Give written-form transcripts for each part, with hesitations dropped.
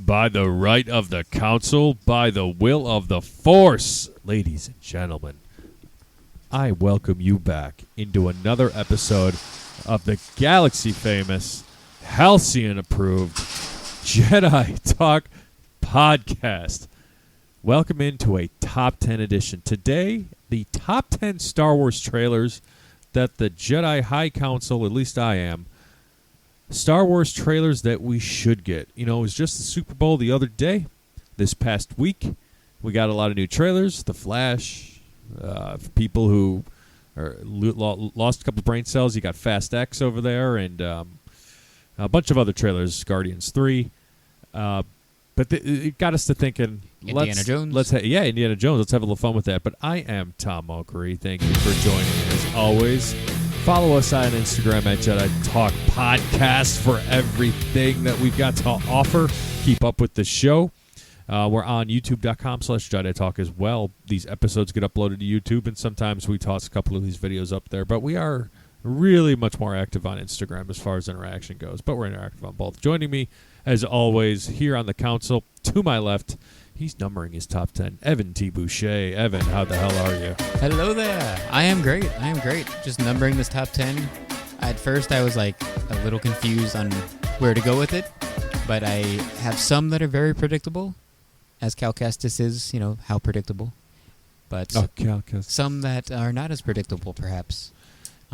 By the right of the council, by the will of the Force, ladies and gentlemen, I welcome you back into another episode of the galaxy-famous, Halcyon-approved Jedi Talk podcast. Welcome into a Top 10 edition. Today, the Top 10 Star Wars trailers that the Jedi High Council, at least I am, Star Wars trailers that we should get. You know, it was just the Super Bowl the other day. This past week, we got a lot of new trailers. The Flash, for people who lost a couple of brain cells. You got Fast X over there, and a bunch of other trailers. Guardians 3. But it got us to thinking. Indiana Jones. Indiana Jones. Let's have a little fun with that. But I am Tom Mulcahy. Thank you for joining me as always. Follow us on Instagram at Jedi Talk Podcast for everything that we've got to offer. Keep up with the show. We're on youtube.com/Jedi Talk as well. These episodes get uploaded to YouTube, and sometimes we toss a couple of these videos up there. But we are really much more active on Instagram as far as interaction goes. But we're interactive on both. Joining me, as always, here on the council, to my left, he's numbering his top 10, Evan T. Boucher. Evan, how the hell are you? Hello there. I am great. Just numbering this top 10. At first, I was like a little confused on where to go with it, but I have some that are very predictable, as Cal Kestis is, how predictable. But Cal Kestis. Some that are not as predictable, perhaps.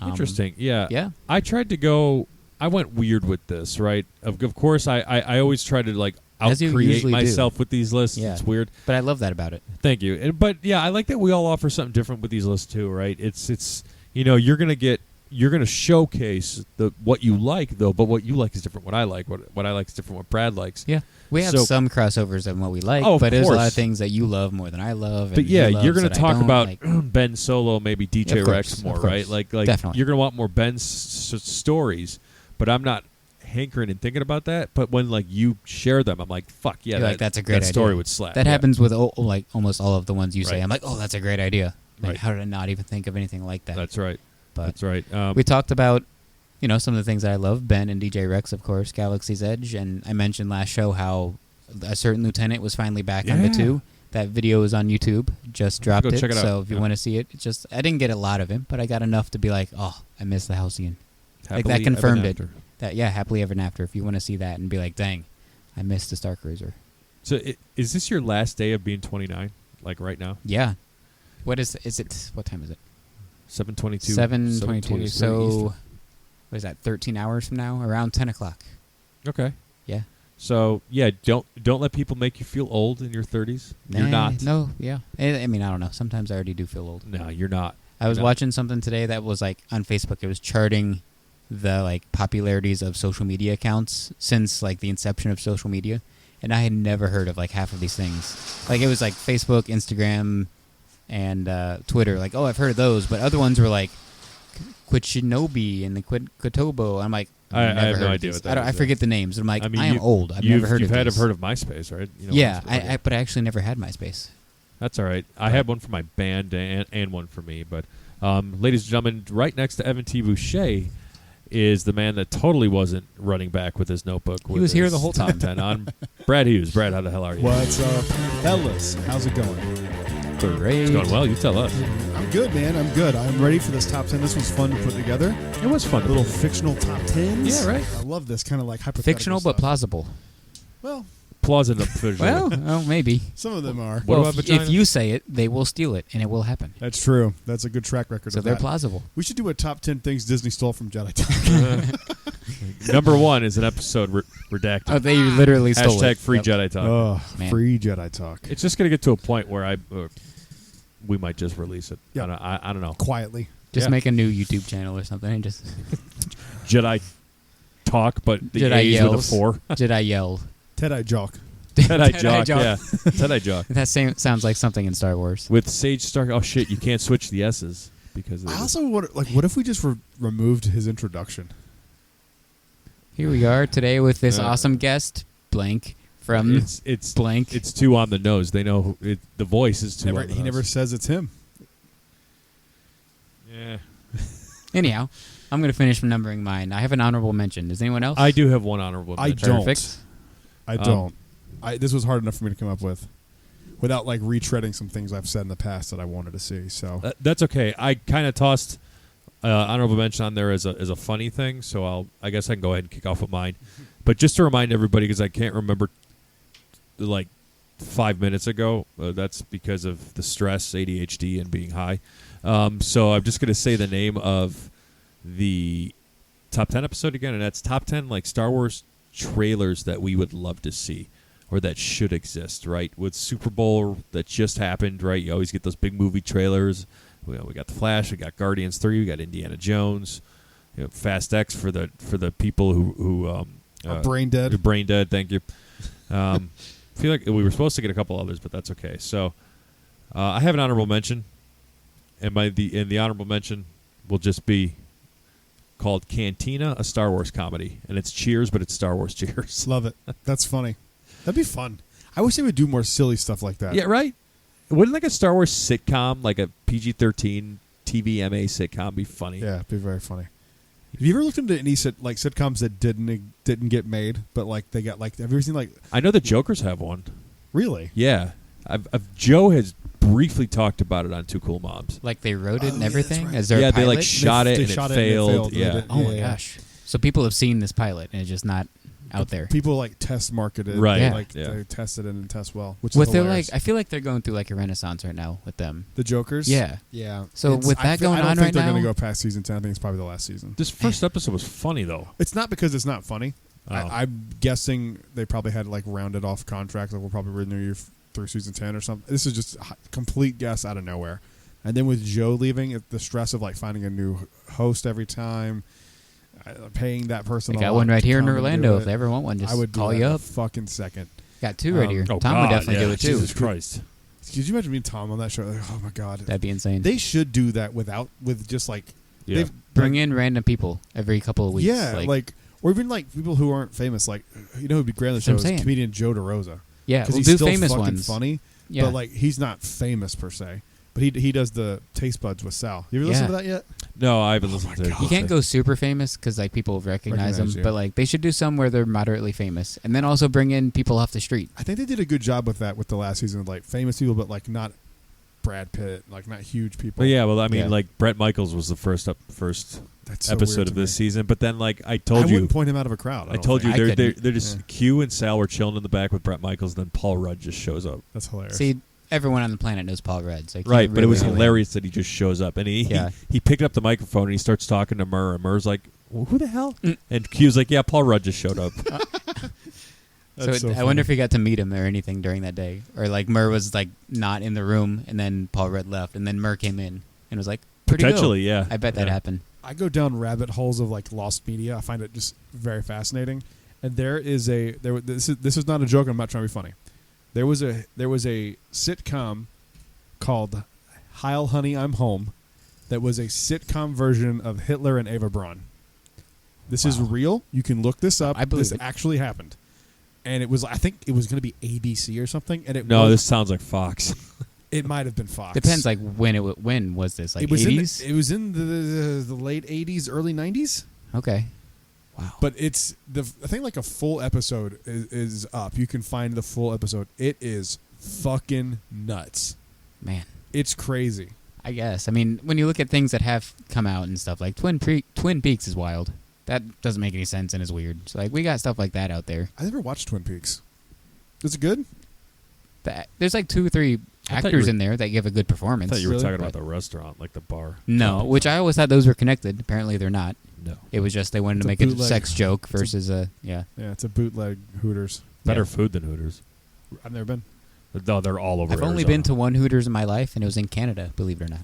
Interesting. Yeah. Yeah. I tried to go. I went weird with this, right? Of course, I always try to out-create myself with these lists. Yeah. It's weird. But I love that about it. Thank you. But yeah, I like that we all offer something different with these lists too, right? It's you're gonna showcase what you like though, but what you like is different. What I like is different. What Brad likes. Yeah. We have some crossovers on what we like, but there's a lot of things that you love more than I love. But yeah, you're going to talk about like, Ben Solo, maybe DJ Rex more, right? Like definitely. You're going to want more Ben's stories, but I'm not hankering and thinking about that. But when you share them, I'm like, fuck yeah, that's a great idea. That story would slap. That happens with almost all of the ones you say. I'm like, oh, that's a great idea. Like, right. How did I not even think of anything like that? That's right. But that's right. We talked about some of the things that I love, Ben and DJ Rex, of course, Galaxy's Edge, and I mentioned last show how a certain lieutenant was finally back on the 2. That video is on YouTube. Just dropped it. Check it out. So if you want to see it, I didn't get a lot of it, but I got enough to be like, oh, I missed the Halcyon. That confirmed it. Happily ever after. If you want to see that and be like, dang, I missed the Star Cruiser. So is this your last day of being 29? Like right now? Yeah. What is it? What time is it? 7:22. 7:22. So what is that? 13 hours from now, around 10 o'clock. Okay. Yeah. So yeah, don't let people make you feel old in your 30s. You're not. No, yeah. I mean, I don't know. Sometimes I already do feel old. No, you're not. I was watching something today that was on Facebook. It was charting the popularities of social media accounts since the inception of social media, and I had never heard of half of these things. It was Facebook, Instagram, and Twitter. Oh, I've heard of those, but other ones were Quitshinobi and the Quitobo. I'm like, I have no idea what that is. I forget the names. I'm like, I am you've, old. I've never heard of these. You've heard of MySpace, right? But I actually never had MySpace. That's all right. I had one for my band and one for me. But, ladies and gentlemen, right next to Evan T. Boucher is the man that totally wasn't running back with his notebook. He was here the whole time. Top 10 on Brad Hughes. Brad, how the hell are you? What's up, fellas? How's it going? Great. It's going well. You tell us. I'm good, man. I'm good. I'm ready for this top 10. This was fun to put together. It was fun. Little fictional top 10s. Yeah, right. I love this kind of hypothetical fictional stuff. but plausible. Well, plausible. Well, maybe. Some of them are. What about vagina? If you say it, they will steal it, and it will happen. That's true. That's a good track record. So of they're that. plausible. We should do a top 10 things Disney stole from Jedi Talk. Number 1 is an episode redacted. Oh, they literally stole it. # free Jedi Talk. Oh, Man. free Jedi Talk. It's just going to get to a point where we might just release it. Yep. I don't know. Quietly. Just make a new YouTube channel or something and just Jedi Talk, but the Jedi A's yells. with a 4. Jedi yell. Ted-Eye Jock. Ted-Eye Jock, yeah. Ted-Eye Jock. That sounds like something in Star Wars. With Sage Stark. Oh, shit, you can't switch the S's. Because I also wonder, what if we just removed his introduction? Here we are today with this awesome guest, blank, from it's blank. It's too on the nose. They know the voice is too on the nose. He never says it's him. Yeah. Anyhow, I'm going to finish numbering mine. I have an honorable mention. Does anyone else? I do have one honorable mention. I don't. Perfect. I don't. this was hard enough for me to come up with, without like retreading some things I've said in the past that I wanted to see. So That's okay. I kind of tossed honorable mention on there as a funny thing, so I guess I can go ahead and kick off with mine. But just to remind everybody, because I can't remember, like 5 minutes ago, that's because of the stress, ADHD, and being high. So I'm just going to say the name of the top 10 episode again, and that's top 10 like Star Wars trailers that we would love to see or that should exist, right? With Super Bowl that just happened, right? You always get those big movie trailers. We got The Flash, we got Guardians 3, we got Indiana Jones, Fast X for the people who are brain dead. You're brain dead, thank you. I feel like we were supposed to get a couple others, but that's okay. So I have an honorable mention, and the honorable mention will just be called Cantina, a Star Wars comedy, and it's Cheers, but it's Star Wars Cheers. Love it. That's funny. That'd be fun. I wish they would do more silly stuff like that. Yeah, right? Wouldn't like a Star Wars sitcom, like a PG-13 TVMA sitcom, be funny? Yeah, it'd be very funny. Have you ever looked into any sitcoms that didn't get made, but like they got like? Have you ever seen like? I know the Jokers have one. Really? Yeah, Joe has briefly talked about it on Two Cool Moms. Like they wrote it and yeah, everything? that's right. Is there a They like pilot? shot it They and shot it it and it failed. failed. Yeah. They did. Oh my Yeah. gosh. So people have seen this pilot and it's just not out there. People like test marketed, Right, yeah. Like yeah. they tested it and test well, which With is their hilarious. like, I feel like they're going through like a renaissance right now with them. The Jokers. Yeah. Yeah. So with that going I don't on think right they're now- going to go past season 10. I think it's probably the last season. This first episode was funny, though. It's not because it's not funny. Oh. I'm guessing they probably had like rounded off contracts. Like we'll probably renew you through season 10 or something. This is just a complete guess out of nowhere. And then with Joe leaving, the stress of like finding a new host every time, paying that person. I a got lot one right to here in come and do Orlando. it. If they ever want one, just I would call do you that in up. a fucking second. Got two right here. Oh, Tom God, would definitely yeah. do it too. Jesus Christ. Could you imagine being Tom on that show? Like, oh my god, That'd be insane. they should do that with just like Yeah. they've Bring like, in random people every couple of weeks. yeah, like or even like people who aren't famous. Like who'd be great on the That's what show I'm is saying. comedian Joe DeRosa. yeah, Because we'll he's do still famous fucking ones. funny, Yeah, but like he's not famous per se. But he does the Taste Buds with Sal. You ever listen to that yet? No, I haven't listened to it. you can't go super famous because like people recognize them, Recognize you. but like they should do some where they're moderately famous, and then also bring in people off the street. I think they did a good job with that with the last season, of like famous people, but like not Brad Pitt, like not huge people. But yeah, well, I mean, Yeah. like Brett Michaels was the first That's so episode weird of to this me. season. But then, like I I told you, wouldn't point him out of a crowd. I told you I they're couldn't. just Yeah. Q and Sal were chilling in the back with Brett Michaels. Then Paul Rudd just shows up. That's hilarious. See, everyone on the planet knows Paul Rudd, so I can't Right, but it was really- hilarious that he just shows up and Yeah. he picked up the microphone and he starts talking to Murr, and Murr's like, well, "Who the hell?" Mm. And Q's like, "Yeah, Paul Rudd just showed up." That's So, so I wonder funny. if he got to meet him or anything during that day, or like Murr was like not in the room, and then Paul Rudd left, and then Murr came in and was like, "Pretty Potentially, dope." yeah. I bet that Yeah. happened. I go down rabbit holes of like lost media. I find it just very fascinating. And this is not a joke. I'm not trying to be funny. There was a sitcom called Heil Honey I'm Home that was a sitcom version of Hitler and Eva Braun. This is Wow. real. You can look this up. I believe this it. actually happened. And it was I think it was going to be ABC or something and No, was, this sounds like Fox. it might have been Fox. Depends, like when was this? Like it was 80s? it was in the late 80s, early 90s. Okay. Wow. But it's I think like a full episode is up. You can find the full episode. It is fucking nuts. Man, It's crazy. I guess. I mean, when you look at things that have come out and stuff, like Twin Peaks is wild. That doesn't make any sense and is weird. So like we got stuff like that out there. I never watched Twin Peaks. Is it good? There's like 2 or 3 I thought you actors were- in there that give a good I performance. thought you were Really? talking about the restaurant, like the bar. No, which I always thought those were connected. Apparently they're not. No. It was just they wanted It's to a make a bootleg. sex joke versus yeah. Yeah, it's a bootleg Hooters. Better Yeah. food than Hooters. I've never been. No, they're all over. I've only Arizona. been to one Hooters in my life, and it was in Canada. Believe it or not.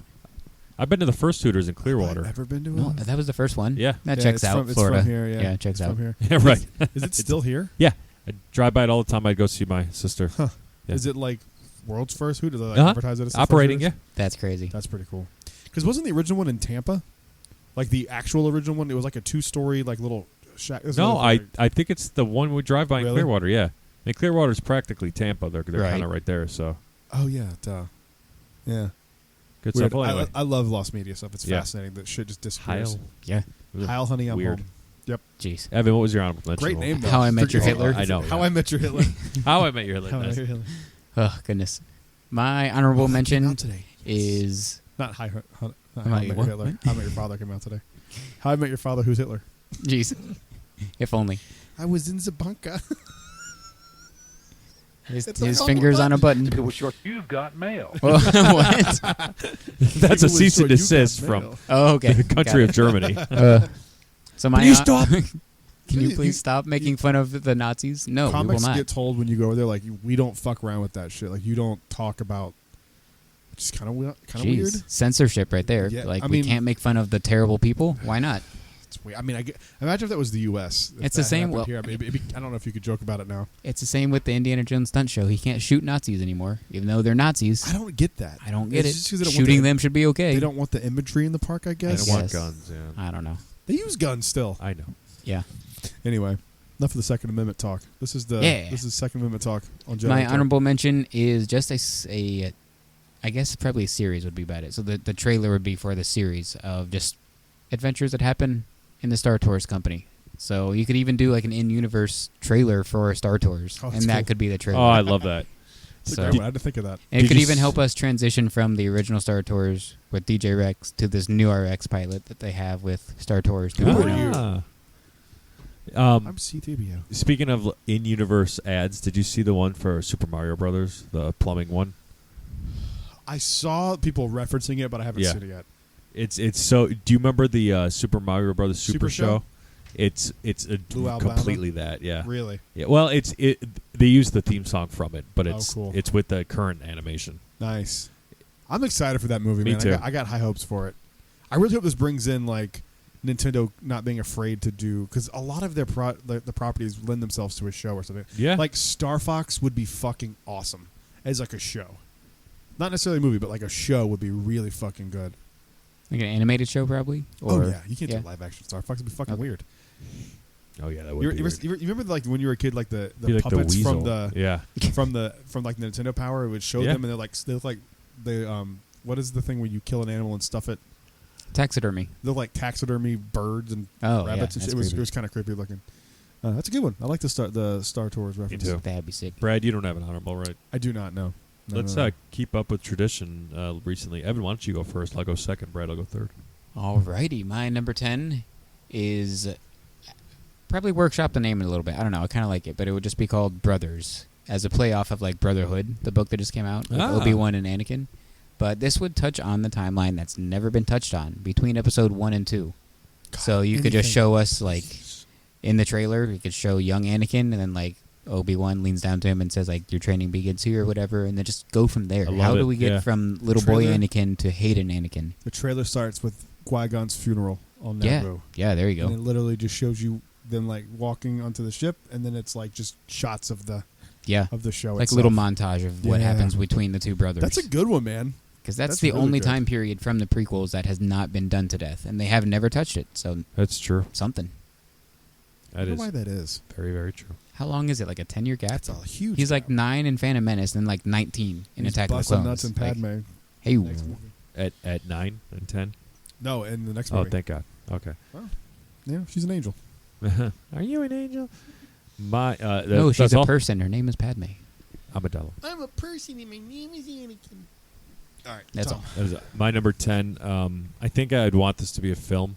I've been to the first Hooters in Clearwater. I've never been to No, one. that was the first one. Yeah. that Yeah, checks it's out. from- it's Florida. from here, yeah. it checks It's out. from here. Yeah, right. Is it still here? Yeah, I drive by it all the time. I'd go see my sister. Huh. Yeah. Is it like world's first Hooters? Do they like Uh-huh. advertise it as the first Operating, yeah. Hooters? That's crazy. That's pretty cool. Because wasn't the original one in Tampa? Like the actual original one? It was like a 2-story like little shack. This No, was like- I think it's the one we drive by in Really? Clearwater. Yeah, and Clearwater's practically Tampa. They're Right. kind of right there. So Oh yeah, duh. Yeah. good Weird. stuff. Well, anyway, I love lost media stuff. It's Yeah. fascinating that shit just disappears. Heil. Yeah. Heil Honey, I'm Weird. home. Yep. Jeez. Evan, what was your honorable mention? Great name, though. How I Met Your Hitler? I know. How I Met Your Hitler. How I Met Your Hitler. How I Met Nice. Your Hitler. Oh goodness. My honorable Came mention out today. is Not How Am I I- Met Your what? Hitler. How I Met Your Father came out today. How I Met Your Father, who's Hitler? jeez. If only. I was in Zabunka. His, It's a his wrong fingers on a button. It was short. You've got mail. what? That's a cease and desist from Oh, okay. the country of Got Germany. it. So my Please stop. Can you You- please stop making fun of the Nazis? No, we will Comics not. get told when you go over there, like, we don't fuck around with that shit. Like, you don't talk about. Which is kind of weird. Jeez, censorship right there. Yeah, Like I we mean- can't make fun of the terrible people. Why not? It's weird. I mean, imagine if that was the U.S. if It's the that same- happened well- here. I, mean, I don't know if you could joke about it now. It's the same with the Indiana Jones stunt show. He can't shoot Nazis anymore, even though they're Nazis. I don't get that. I don't get It's it. just 'cause they don't want Shooting the- them should be okay. They don't want the imagery in the park, I I guess. don't want Yes. guns. Yeah, I don't know. They use guns still. I know. Yeah. Anyway, enough of the Second Amendment talk. This is Second Amendment talk on Jedi My Talk. honorable mention is just I guess probably a series would be about it. So the trailer would be for the series of just adventures that happen in the Star Tours company. So you could even do like an in-universe trailer for Star Tours, Oh, and that's that cool. could be the trailer. Oh, I love that. It's a So great one. I didn't think of that. and it Did could you even s- help us transition from the original Star Tours with DJ Rex to this new RX pilot that they have with Star Tours Who are 2.0. you? I'm C-3PO. Speaking of in-universe ads, did you see the one for Super Mario Brothers, the plumbing one? I saw people referencing it, but I haven't Yeah. seen it yet. It's so. Do you remember the Super Mario Brothers Super Super Show? Show? It's Blue Alabama? completely that. Yeah. Really? Yeah. Well, they use the theme song from it, but Oh, cool. it's with the current animation. Nice. I'm excited for that movie, Me man. too. I got high hopes for it. I really hope this brings in like Nintendo not being afraid to do, because a lot of their the properties lend themselves to a show or something. Yeah. Like Star Fox would be fucking awesome as like a show, not necessarily a movie, but like a show would be really fucking good. Like an animated show, probably. Oh Or- yeah, you can't do live action Star Fox. It'd be fucking Okay. weird. Oh yeah, that would You, be weird. you remember like when you were a kid, like the Be like the puppets weasel. from the Yeah. from like the Nintendo Power, it would show Yeah. them, and they look like the what is the thing where you kill an animal and stuff it? Taxidermy. They're like taxidermy birds and Oh, rabbits. yeah, And shit. that's It was kind of creepy looking. That's a good one. I like the Star Tours reference. too. That'd be sick. Brad, you don't have an honorable, right? I do not know. No, Let's no, no. keep up with tradition. Recently, Evan, why don't you go first? I'll go second. Brad, I'll go third. Alrighty, my number 10 is probably workshop the name a little bit. I don't know. I kind of like it, but it would just be called Brothers as a play off of like Brotherhood, the book that just came out with Ah. Obi-Wan and Anakin. But this would touch on the timeline that's never been touched on between episode 1 and 2. So you could just anything. show us like in the trailer, you could show young Anakin, and then like Obi-Wan leans down to him and says like your training begins here or whatever, and then just go from there. I love How it, do we get yeah. from little boy Trailer. Anakin to Hayden Anakin? The trailer starts with Qui-Gon's funeral on Yeah, Naboo. yeah, there you And go. it literally just shows you them like walking onto the ship, and then it's like just shots of the Yeah, show. like a itself. little montage of what Yeah. happens between the two brothers. That's a good one, man. Because that's that's the really only good. time period from the prequels that has not been done to death, and they have never touched it. So That's true. something. I That don't is know why that is. very, very true. How long is it? Like a 10-year gap? That's a huge. He's like gap. 9 in Phantom Menace, and like 19 in He's Attack of the busting Clones. nuts and Like, Padme. hey, Next movie. At 9 and 10. No, in the next Oh, movie. thank God. Okay. Yeah, she's an angel. Are you an angel? My no, she's that's a all. person. Her name is Padme. Amidala. I'm a person and my name is Anakin. All right, That's Tom. all. That is my number 10. I think I'd want this to be a film,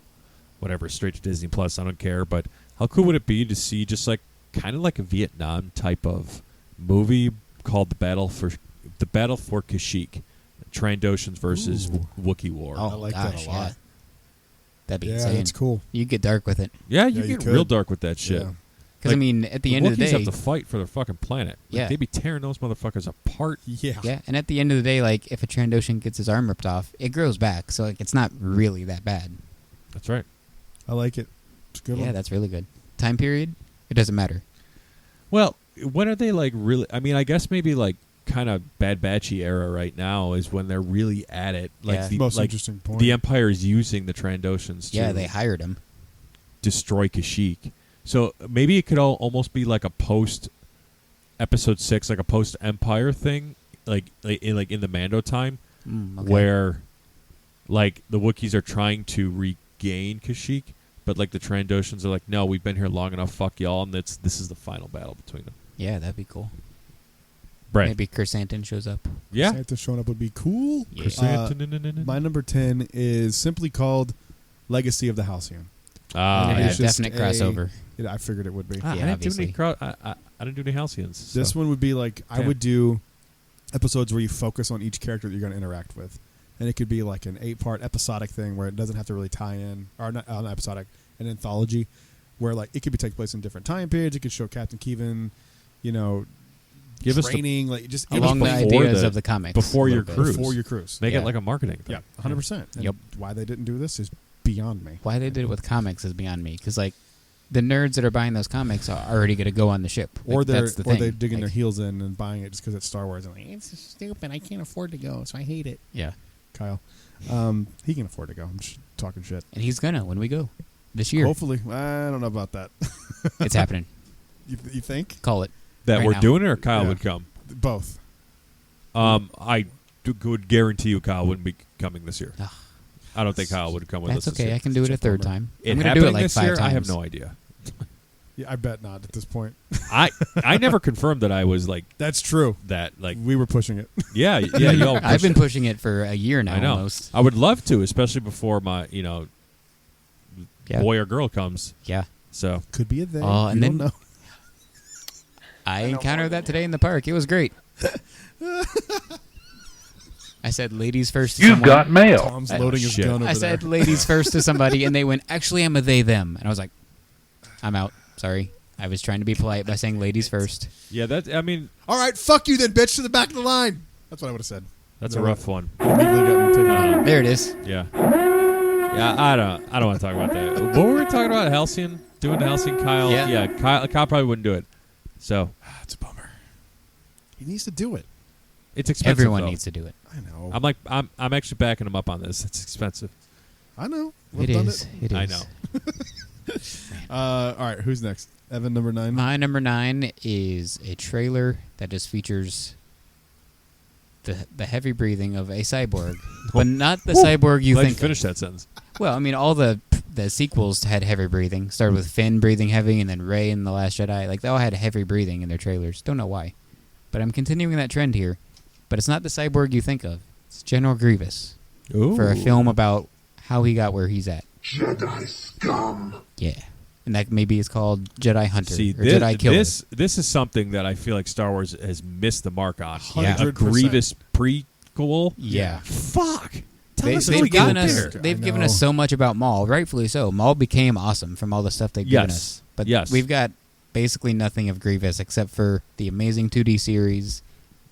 whatever, straight to Disney Plus. I don't care. But how cool would it be to see just like kind of like a Vietnam type of movie called the Battle for Kashyyyk, Trandoshans versus Ooh. Wookiee War. Oh, I like that gosh, a lot. yeah. That'd be Yeah, insane. that's cool. You get dark with it. Yeah, Yeah, you you get could. real dark with that shit. Yeah. Because, Like, I mean, at the end Wookiees of the day... have to fight for their fucking planet. Like, Yeah. they'd be tearing those motherfuckers apart. Yeah. Yeah, and at the end of the day, like, if a Trandoshan gets his arm ripped off, it grows back. So, like, it's not really that bad. That's right. I like it. It's a good Yeah, one. that's really good. Time period? It doesn't matter. Well, when are they like really? I mean, I guess maybe like kind of Bad Batchy era right now is when they're really at it. Like Yeah. the Most like interesting point. the Empire is using the Trandoshans to Yeah, they hired him. destroy Kashyyyk. So maybe it could almost be like a post Episode 6, like a post Empire thing, like in the Mando time, Okay. where like the Wookiees are trying to regain Kashyyyk, but like the Trandoshans are like, no, we've been here long enough. Fuck y'all, and this is the final battle between them. Yeah, that'd be cool. Right? Maybe Chrysanthemum shows up. Yeah. Santa showing up would be cool. Yeah. My number 10 is simply called Legacy of the Halcyon. Ah, And it yeah, is just definite crossover. I figured it would be. I Yeah, didn't do obviously. I didn't do any Halcyons. This so. one would be like I Yeah. would do episodes where you focus on each character that you're going to interact with, and it could be like an 8-part episodic thing where it doesn't have to really tie in, or not episodic, an anthology, where like it could be take place in different time periods. It could show Captain Kevin, Give us the- training, like just Along the before ideas the- of the comics. before a your little bit. cruise. before your cruise. Make Yeah. it like a marketing thing. Yeah, 100%. And Yep. Why they didn't do this is beyond me. Why they did it with comics is beyond me. Because like the nerds that are buying those comics are already going to go on the ship. Or Like, that's the thing. they're digging Like, their heels in and buying it just because it's Star Wars and like it's stupid. I can't afford to go, so I hate it. Yeah, Kyle, he can afford to go. I'm just talking shit. and he's gonna when we go this year. Hopefully, I don't know about that. It's happening. You think? Call it. That Right we're now. doing it, or Kyle Yeah. would come. Both. I would guarantee you Kyle wouldn't be coming this year. Ugh. I don't think Kyle would come with That's us. this okay. year. I can do it Such a a third bummer. time. It I'm gonna do happening it like this 5 year, times. I have no idea. Yeah, I bet not at this point. I never confirmed that I was like That's true. that. Like We were pushing it. yeah, y'all. I've been pushed pushing it for a year now it. I know. almost. I would love to, especially before my Yeah. boy or girl comes. Yeah. So Could be a they. Oh, and You then- don't know. I encountered that today in the park. It was great. I said ladies first to You've someone. got mail. Tom's I- loading his shit. gun over I said there. ladies first to somebody, and they went, actually, I'm a they, them. And I was like, I'm out. Sorry. I was trying to be polite by saying ladies first. yeah, I mean, All right, fuck you then, bitch, to the back of the line. That's what I would have said. that's No. a rough one. Immediately got taken out. There it is. Yeah. Yeah, I don't want to talk about that. What were we talking about? Halcyon? Doing the Halcyon? Kyle? Yeah. Kyle probably wouldn't do it. So It's a bummer. He needs to do it. it's expensive. Everyone though. needs to do it. I know. I'm actually backing him up on this. It's expensive. I know. We've It done is. It is. I know. All right, who's next? Evan, number 9. My number 9 is a trailer that just features the heavy breathing of a cyborg, but not the cyborg you Glad think. you finished that sentence. Well, I mean, all the sequels had heavy breathing. Started with Finn breathing heavy, and then Rey in The Last Jedi. Like, they all had heavy breathing in their trailers. Don't know why. But I'm continuing that trend here. But it's not the cyborg you think of. It's General Grievous Ooh. for a film about how he got where he's at. Jedi scum. Yeah. And that maybe is called Jedi Hunter See, or Jedi Killer. this is something that I feel like Star Wars has missed the mark on. Yeah. A 100%. Grievous prequel. Yeah. Fuck. Tell us how we They've got given us there. they've I given know. us so much about Maul, rightfully so. Maul became awesome from all the stuff they've given Yes. us. But Yes. we've got basically nothing of Grievous except for the amazing 2D series,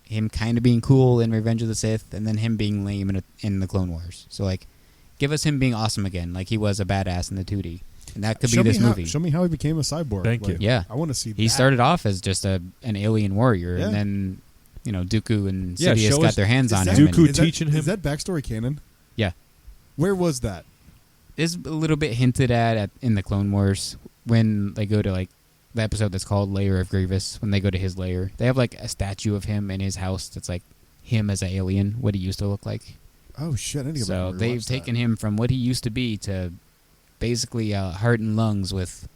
him kind of being cool in Revenge of the Sith, and then him being lame in the Clone Wars. So like, give us him being awesome again, like he was a badass in the 2D, and that could be this movie. Show me how he became a cyborg. Thank you. Yeah. I want to see He that. started off as just an alien warrior, Yeah. and then Dooku and Yeah, Sidious show got us- their hands Is on that- him. Dooku and- teaching him? Is that backstory canon? Yeah. Where was that? Is a little bit hinted at in the Clone Wars when they go to like the episode that's called Lair of Grievous. When they go to his lair, they have like a statue of him in his house that's like him as an alien, what he used to look like. Oh shit! I need to go back So and they've rewatch taken that. him from what he used to be to basically heart and lungs with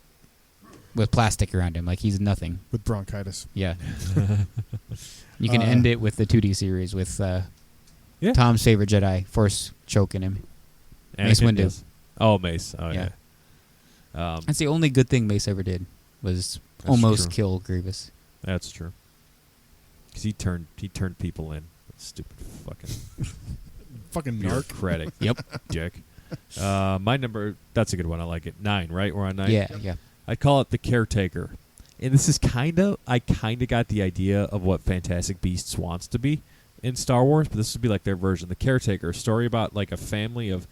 plastic around him, like he's nothing. with bronchitis. Yeah. You can Uh, end it with the 2D series with Yeah. Tom's favorite Jedi, Force choking him. Mace Anakin Windu. does. Oh, Mace. Oh, Yeah. yeah. That's the only good thing Mace ever did was That's almost true. kill Grievous. That's true. Because he turned people in. Stupid fucking Fucking narc. bureaucratic Yep. dick. My number, that's a good one. I like it. 9, right? We're on 9? Yeah, yeah. I'd call it The Caretaker. And this is I kind of got the idea of what Fantastic Beasts wants to be in Star Wars, but this would be like their version. The Caretaker, a story about like a family of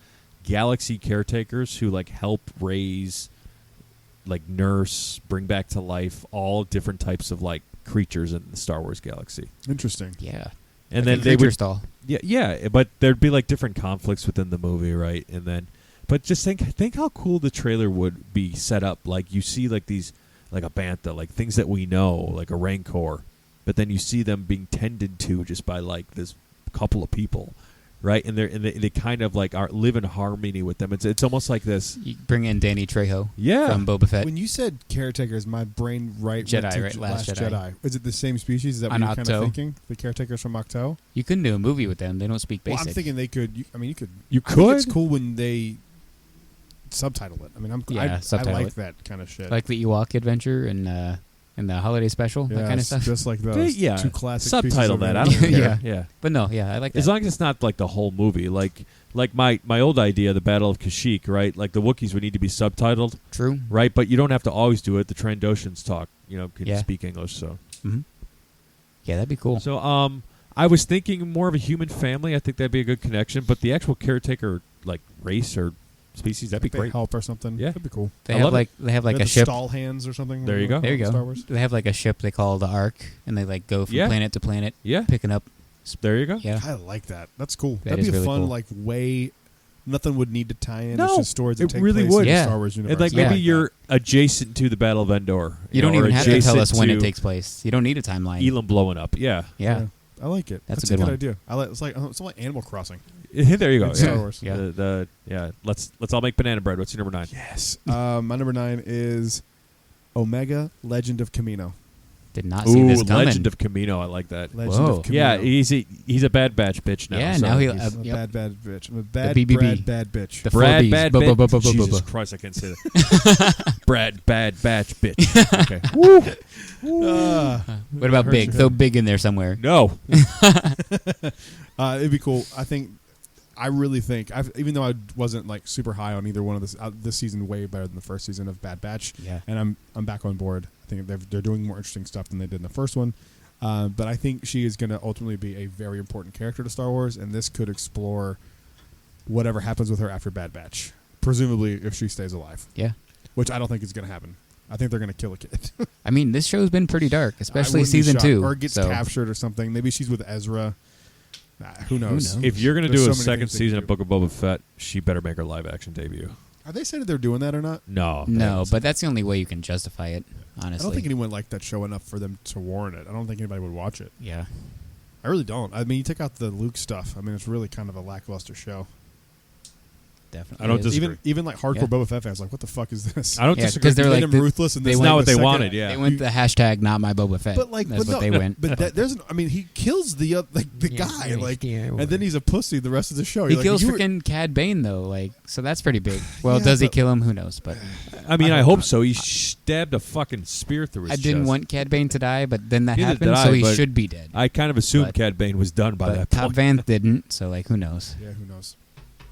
galaxy caretakers who like help raise, like nurse, bring back to life all different types of like creatures in the Star Wars galaxy. Interesting. Yeah. And Like then a they creature would stall. yeah, but there'd be like different conflicts within the movie, right? And then, but just think how cool the trailer would be set up. Like you see like these, like a bantha, like things that we know, like a rancor, but then you see them being tended to just by like this couple of people, right? And they kind of like live in harmony with them. It's almost like this. You bring in Danny Trejo Yeah. from Boba Fett. When you said caretakers, my brain went Jedi, to right? Last Jedi. Jedi. Is it the same species? Is that what On you're kind of Ahch-To. thinking? The caretakers from Ahch-To? You couldn't do a movie with them. They don't speak Well, basic. I'm thinking they could. You could. You I think it's could? cool when they subtitle it. I mean, I subtitle like it. that kind of shit. like the Ewok adventure and the holiday special, that kind of stuff. Just like those Yeah. two classic Subtitle pieces of that. I animation. don't Yeah. care. Yeah. But no, yeah, I like that. As long as it's not like the whole movie, like my old idea, the Battle of Kashyyyk, right? Like the Wookiees would need to be subtitled, True. right? But you don't have to always do it. The Trandoshans talk, can Yeah. speak English, so. Hmm. Yeah, that'd be cool. So, I was thinking more of a human family. I think that'd be a good connection. But the actual caretaker, like race or species, that'd be They great. help or something. Yeah. That'd be cool. They I have love like they have like They're a the ship. stall hands or something. There you go. There you go. Star Wars. They have like a ship they call the Ark, and they like go from Yeah. planet to planet, Yeah, picking up. there you go. Yeah, I like that. That's cool. That That'd is be a really fun, cool. like way. Nothing would need to tie in. No, It's just stories that it take really place would. in Yeah. the Star Wars universe. And like Yeah. maybe you're adjacent to the Battle of Endor. you don't know, or even have to tell us adjacent when it to takes place. You don't need a timeline. Elam blowing up. Yeah. Yeah. I like it. That's a a good good one. idea. I like. It's like Animal Crossing. There you go. It's Yeah. Star Wars. Yeah. Yeah. Let's all make banana bread. What's your number 9? Yes. My number 9 is Omega Legend of Camino. Did not see this coming. Legend of Camino. I like that. Legend Whoa. of Camino. Yeah, he's a Bad Batch bitch now. Yeah, so now he- he's- I'm a Yep. bad bitch. I'm a bad BBB. bad bitch. The Brad 4Bs. Bad Bu- bu- bu- Bitch. bu- bu- bu- Jesus bu. Christ, I can't say that. Brad Bad Batch bitch. Okay. Woo. What about Hurt Big? your Throw head. Big in there somewhere. No. It'd be cool. I really think, even though I wasn't like super high on either one of this season, way better than the first season of Bad Batch. Yeah. And I'm back on board. I think they're doing more interesting stuff than they did in the first one. But I think she is going to ultimately be a very important character to Star Wars, and this could explore whatever happens with her after Bad Batch, presumably if she stays alive, Yeah. which I don't think is going to happen. I think they're going to kill a kid. I mean, this show's been pretty dark, I especially wouldn't be season shocked. 2. or gets so. captured or something. Maybe she's with Ezra. Who knows? knows? If you're going to There's do a so many second things they season can of Book of Boba Fett, she better make her live action debut. Are they saying that they're doing that or not? No. No, but that's the only way you can justify it, honestly. I don't think anyone liked that show enough for them to warrant it. I don't think anybody would watch it. Yeah. I really don't. I mean, you take out the Luke stuff. I mean, it's really kind of a lackluster show. Definitely. I don't is. disagree. Even like hardcore Yeah. Both Fett fans, like, what the fuck is this? I don't Yeah, disagree. 'cause they're They like made him the- ruthless, and they this It's went- not the what they second- wanted, yeah. They went the hashtag not my Boba Fett. But like, that's but what no, they went. But there's, I mean, he kills the guy, like, and then he's a pussy the rest of the show. He You're like, kills you were- freaking Cad Bane though, like, so that's pretty big. Well, Yeah, does he but- kill him? Who knows? But I mean, I I hope hope not. so. He stabbed a fucking spear through his I didn't chest. want Cad Bane to die, but then that Neither happened, did I, so he but should be dead. I kind of assumed But- Cad Bane was done by But that Cobb point. Vanth didn't, so like, who knows? Yeah, who knows?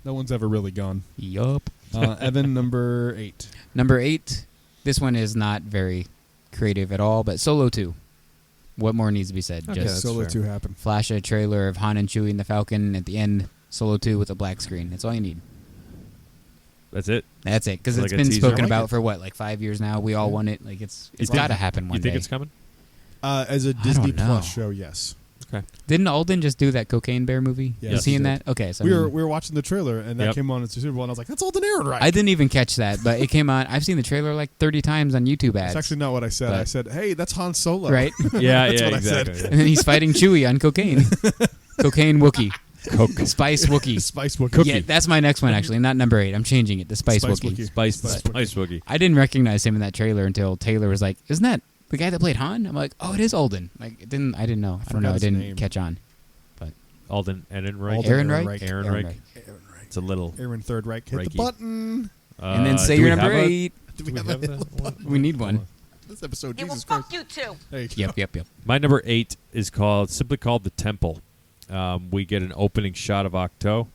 No one's ever really gone. Yup. Evan, number 8. Number 8. This one is not very creative at all, but Solo 2. What more needs to be said? Okay, Just that's Solo fair. 2 happened. flash a trailer of Han and Chewie and the Falcon at the end. Solo 2 with a black screen. That's all you need. That's it. That's it. Because Like it's a been teaser. spoken I like about it. for what, like 5 years now. We all want it. Like it's think- got to happen one You think day. it's coming? As a Disney don't know. Plus show, yes. Okay. Didn't Alden just do that Cocaine Bear movie? Yes, Is he he in did. that? Okay, so We I mean, were watching the trailer, and that Yep. came on at the Super Bowl, and I was like, that's Alden Ehrenreich. I didn't even catch that, but it came on. I've seen the trailer like 30 times on YouTube ads. That's actually not what I said. But- I said, hey, that's Han Solo. right. Yeah, That's yeah, what I said. exactly. And then he's fighting Chewie on cocaine. Cocaine Wookie. Coke. Spice Wookie. Spice Wookiee. Yeah, that's my next one actually. Not number 8. I'm changing it. The Spice, Spice Wookie. Wookiee. Spice, Spice Spice Wookie. I didn't recognize him in that trailer until Taylor was like, "Isn't that the guy that played Han?" I'm like, "Oh, it is Alden." Like, I didn't know. I don't know. forgot I his didn't name. catch on. Alden Ehrenreich. Alden Aaron Ehrenreich. Reich. Aaron Reich. Ehrenreich. It's a little. Aaron Third Reich. Hit Reichy. the button. And then say do your we number have a- 8. Do do we have have a that one? We need one. This episode, It will Jesus fuck Christ. you too. There you go. Yep. My number 8 is simply called The Temple. We get an opening shot of Ahch-To,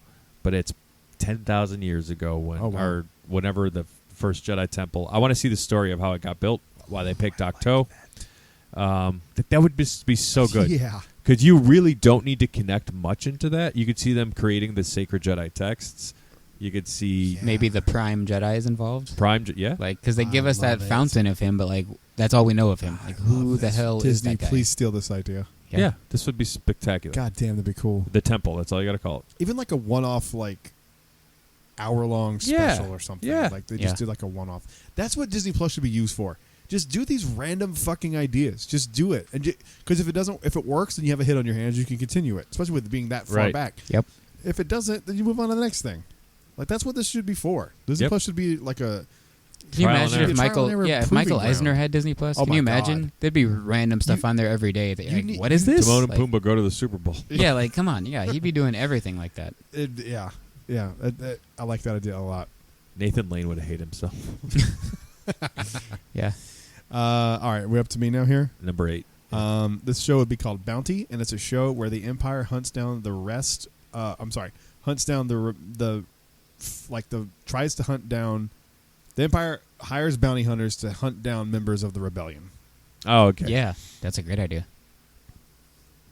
but it's 10,000 years ago or whenever the first Jedi Temple. I want to see the story of how it got built, why they picked Ahch-To. That would just be so good. Yeah. Because you really don't need to connect much into that. You could see them creating the sacred Jedi texts. You could see Maybe the Prime Jedi is involved. yeah. Like, because they give I us that love it. fountain of him, but like that's all we know of him. Like, who the hell is Disney, that guy? please steal this idea. Yeah, this would be spectacular. God damn, that'd be cool. The Temple, that's all you got to call it. Even like a one-off, like hour-long Yeah. special or something. Yeah. Like they Yeah. just did like a one-off. That's what Disney Plus should be used for. Just do these random fucking ideas. Just do it, and because if it works, then you have a hit on your hands. You can continue it, especially with it being that far Right. back. Yep. If it doesn't, then you move on to the next thing. Like that's what this should be for. Disney Yep. Plus should be like a. Can you Trial and imagine error. if Trial and error Michael, if proving Michael Eisner ground. had Disney Plus? Oh Can you my imagine? God. There'd be random stuff on there every day. That, you like, need- what is this? Timon and Like, Pumbaa go to the Super Bowl. yeah, like come on, yeah, he'd be doing everything like that. Yeah. I like that idea a lot. Nathan Lane would hate himself. Yeah, All right, we're up to me now here. Number 8. This show would be called Bounty, and it's a show where the Empire hunts down the rest. Hunts down tries to hunt down. The Empire hires bounty hunters to hunt down members of the rebellion. Oh, okay. yeah, that's a great idea.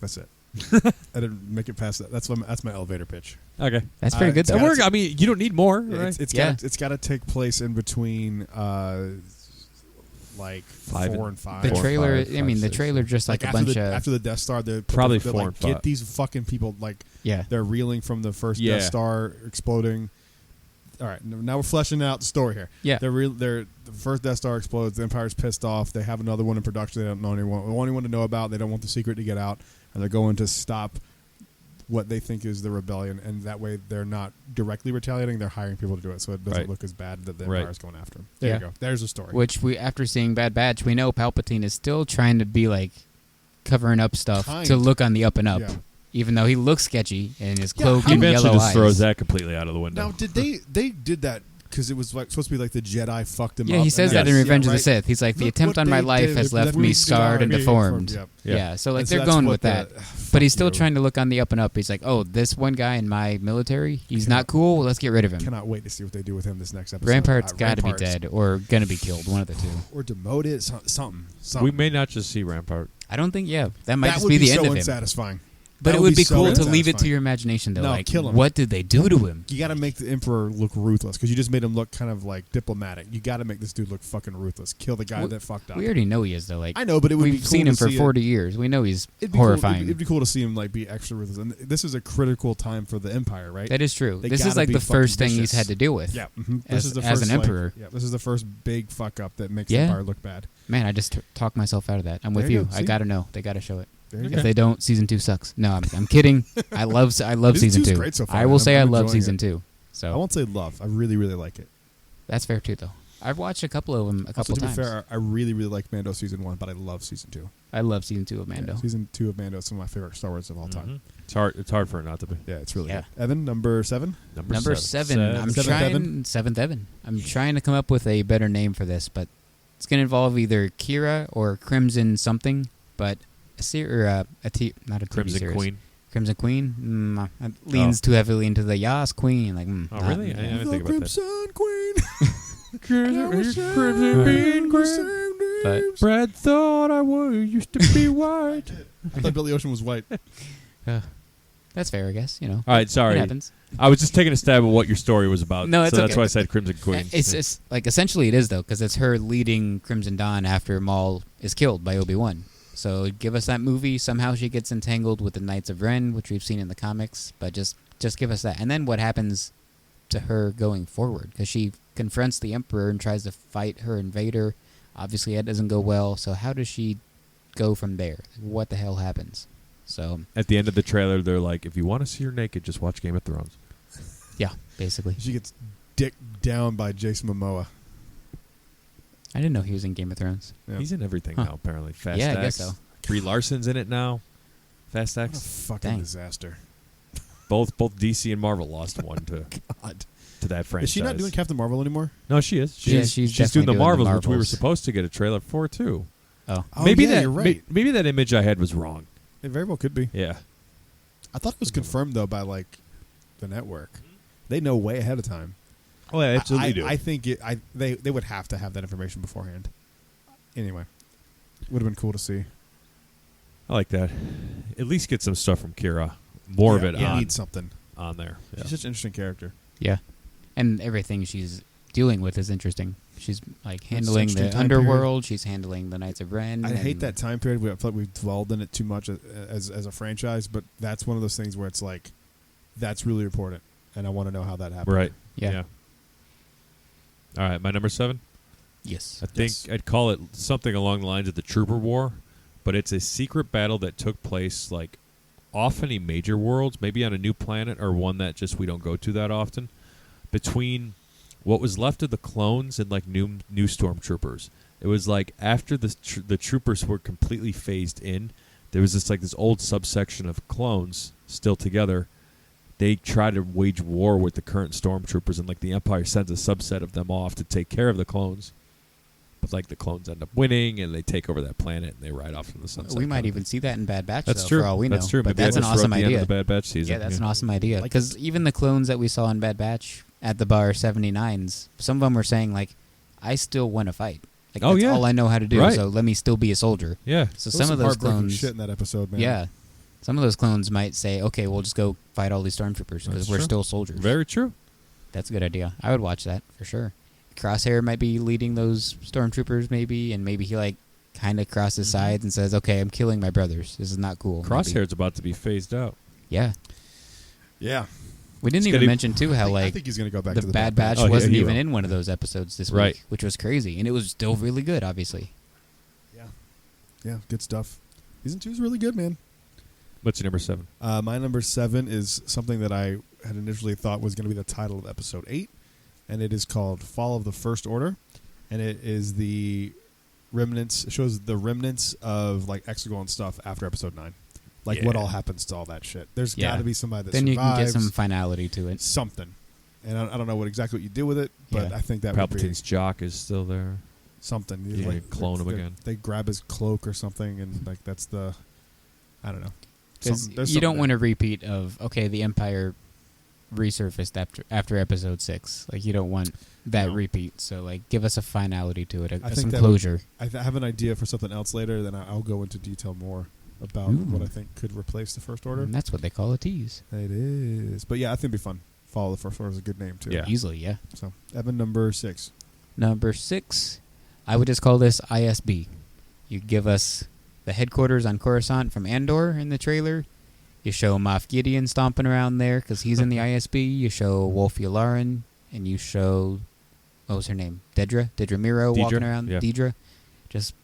That's it. I didn't make it past that. That's my elevator pitch. Okay. That's pretty good it's though. That work. I mean, you don't need more, Yeah, right? It's Yeah. got to take place in between like 5 4 and and 5. The Four, trailer, five, I mean, the six. trailer just like a after bunch the, of after the Death Star, they're Probably they're 4 like, and 5. get these fucking people like yeah. they're reeling from the first Yeah. Death Star exploding. All right, now we're fleshing out the story here. Yeah. The first Death Star explodes. The Empire's pissed off. They have another one in production. They don't know want anyone to know about. They don't want the secret to get out, and they're going to stop what they think is the rebellion. And that way, they're not directly retaliating. They're hiring people to do it, so it doesn't Right. look as bad that the Right. Empire's going after them. There Yeah. you go. There's the story. Which we, after seeing Bad Batch, we know Palpatine is still trying to be like covering up stuff Kind. to look on the up and up, Yeah. even though he looks sketchy and his Yeah, cloak how- and He eventually yellow just eyes. throws that completely out of the window. Now, did they did that because it was like supposed to be like the Jedi fucked him up? Yeah, he says and that in that's- Revenge yeah, of the right? Sith. He's like, the Look attempt what on my they life did. has Left left me me scarred and scarred. deformed. Yep. Yeah, so like And so they're that's going what with that. the- But he's fuck still you. trying to look on the up and up. He's like, oh, this one guy in my military, he's not cool. Let's get rid of him. Cannot wait to see what they do with him this next episode. Rampart's got to be Rampart's- dead or going to be killed, one of the two. or demoted. Something. We may not just see Rampart. I don't think, yeah, that might that just would be the so end of him. unsatisfying. But That it would be so cool to leave it to unsatisfying. your imagination, though. No, like, kill him. what did they do to him? You got to make the Emperor look ruthless because you just made him look kind of like diplomatic. You got to make this dude look fucking ruthless. Kill the guy that fucked up. We already know he is, though. Like, I know, but it would be we've cool seen to him for see 40 years. We know he's It'd be horrifying. Cool. It'd be cool to see him like be extra ruthless. And this is a critical time for the Empire, right? That is true. They This is gotta like be the first fucking thing he's vicious. had to deal with. Yeah, As an emperor. This is the first big fuck up that makes Yeah. the Empire look bad. Man, I just talked myself out of that. I'm with There you you. go. I See? got to know. They got to show it. There you If go. they don't, season 2 sucks. No, I'm kidding. I love Season season 2's 2. great so far, I will man. say I'm I love enjoying season it. 2. I So won't say love. I really, really like it. that's fair too, though. I've watched a couple of them a couple Also, to times. be fair, I really, really like Mando season 1, but I love season 2. I love season 2 of Mando. Yeah, season 2 of Mando is some of my favorite Star Wars of all time. Mhm. It's hard for it not to be. Yeah, it's really Yeah. good. Evan, number 7. Number 7. I'm Seventh trying Evan? 7th Evan. I'm trying to come up with a better name for this, but it's going to involve either Kira or Crimson something, but not a TV Crimson series. Queen. Crimson Queen it leans too heavily into the Yas Queen. Like, Oh, not- really? I didn't think about that. Crimson Queen. But Brad thought I used to be white. I thought Billy Ocean was white. that's fair, I guess. You know, All right, it sorry. happens. I was just taking a stab at what your story was about. No, it's so that's okay. why I said Crimson Queen. It's like essentially it is though, because it's her leading Crimson Dawn after Maul is killed by Obi-Wan. So give us that movie. Somehow she gets entangled with the Knights of Ren, which we've seen in the comics. But just give us that, and then what happens to her going forward? Because she confronts the Emperor and tries to fight her invader. Obviously, that doesn't go well. So how does she go from there? What the hell happens? So At the end of the trailer, they're like, if you want to see her naked, just watch Game of Thrones. yeah, basically, She gets dicked down by Jason Momoa. I didn't know he was in Game of Thrones. Yeah. He's in everything Huh. now, apparently. Fast Yeah, I X. guess so. Brie Larson's in it now. Fast What a X. fucking Dang. disaster. Both DC and Marvel lost one to God. that franchise. Is she not doing Captain Marvel anymore? No, she is. Yeah, She's she's doing definitely the doing the Marvels, which we were Marvels. supposed to get a trailer for too. Oh, Oh, maybe yeah, that you're right. maybe that image I had was wrong. It very well could be. Yeah. I thought it was confirmed though by like the network. They know way ahead of time. Oh, yeah, I think they would have to have that information beforehand. Anyway, would have been cool to see. I like that. At least get some stuff from Kira. More of it You on, need something. on there. Yeah. She's such an interesting character. yeah, and everything she's dealing with is interesting. She's like handling interesting the time underworld. She's handling the Knights of Ren. I hate and- that time period. I feel like we've dwelled in it too much as a franchise, but that's one of those things where it's like, that's really important, and I want to know how that happened. Right. Yeah. All right, my number 7. Yes. I think Yes. I'd call it something along the lines of the Trooper War, but it's a secret battle that took place like off any major worlds, maybe on a new planet or one that just we don't go to that often, between what was left of the clones and like new stormtroopers. It was like after the troopers were completely phased in, there was this old subsection of clones still together. They try to wage war with the current stormtroopers, and like the Empire sends a subset of them off to take care of the clones. But like the clones end up winning, and they take over that planet, and they ride off into the sunset. We might even see that in Bad Batch. That's though, true. For all we know. That's true. But Maybe that's an just wrote awesome the end idea. of the Bad Batch season. Yeah, that's an awesome idea. Like- Because even the clones that we saw in Bad Batch at the bar 79s, some of them were saying like, "I still want to fight. Like, Oh, that's yeah. all I know how to do. Right. So let me still be a soldier." Yeah. So There was some of those heartbreaking clones, shit in that episode, man. yeah, some of those clones might say, "Okay, we'll just go fight all these stormtroopers That's because we're true. still soldiers." Very true. That's a good idea. I would watch that for sure. Crosshair might be leading those stormtroopers, maybe, and maybe he like kind of crosses Mhm. sides and says, "Okay, I'm killing my brothers. This is not cool." maybe. Crosshair's about to be phased out. Yeah, Yeah. we didn't It's even gonna- mention too how I like think he's going to go back the to the Bad Batch Oh, yeah, wasn't he even will. in one of those episodes this Right. week, which was crazy, and it was still really good. Obviously, Yeah. Yeah, good stuff. Season 2 is really good, man. What's your number 7? My number 7 is something that I had initially thought was going to be the title of episode 8, and it is called Fall of the First Order, and it is the remnants. It shows the remnants of like Exegol and stuff after episode 9, like what Yeah. all happens to all that shit. There's Yeah. got to be somebody that then you can get survives, some finality to it. something, and I don't know what exactly what you do with it, but Yeah. I think that would be Palpatine's jock is still there. something. You Like, clone him they- again. They grab his cloak or something, and like that's the, I don't know. Because Something- there's you don't something want a repeat of the Empire resurfaced after episode 6. Like you don't want that No. repeat. So like give us a finality to it, I think some that closure. I have an idea for something else later. Then I'll go into detail more about Ooh. what I think could replace the First Order. And that's what they call a tease. It is, but yeah, I think it'd be fun. Follow the First Order is a good name too. Yeah. Easily, yeah. So Evan, number 6. Number 6, I would just call this ISB. You give us the headquarters on Coruscant from Andor in the trailer. You show Moff Gideon stomping around there because he's in the ISB. You show Wolf Yularen, and you show, what was her name? Dedra Miro Dedra, walking around. yeah. Dedra. Just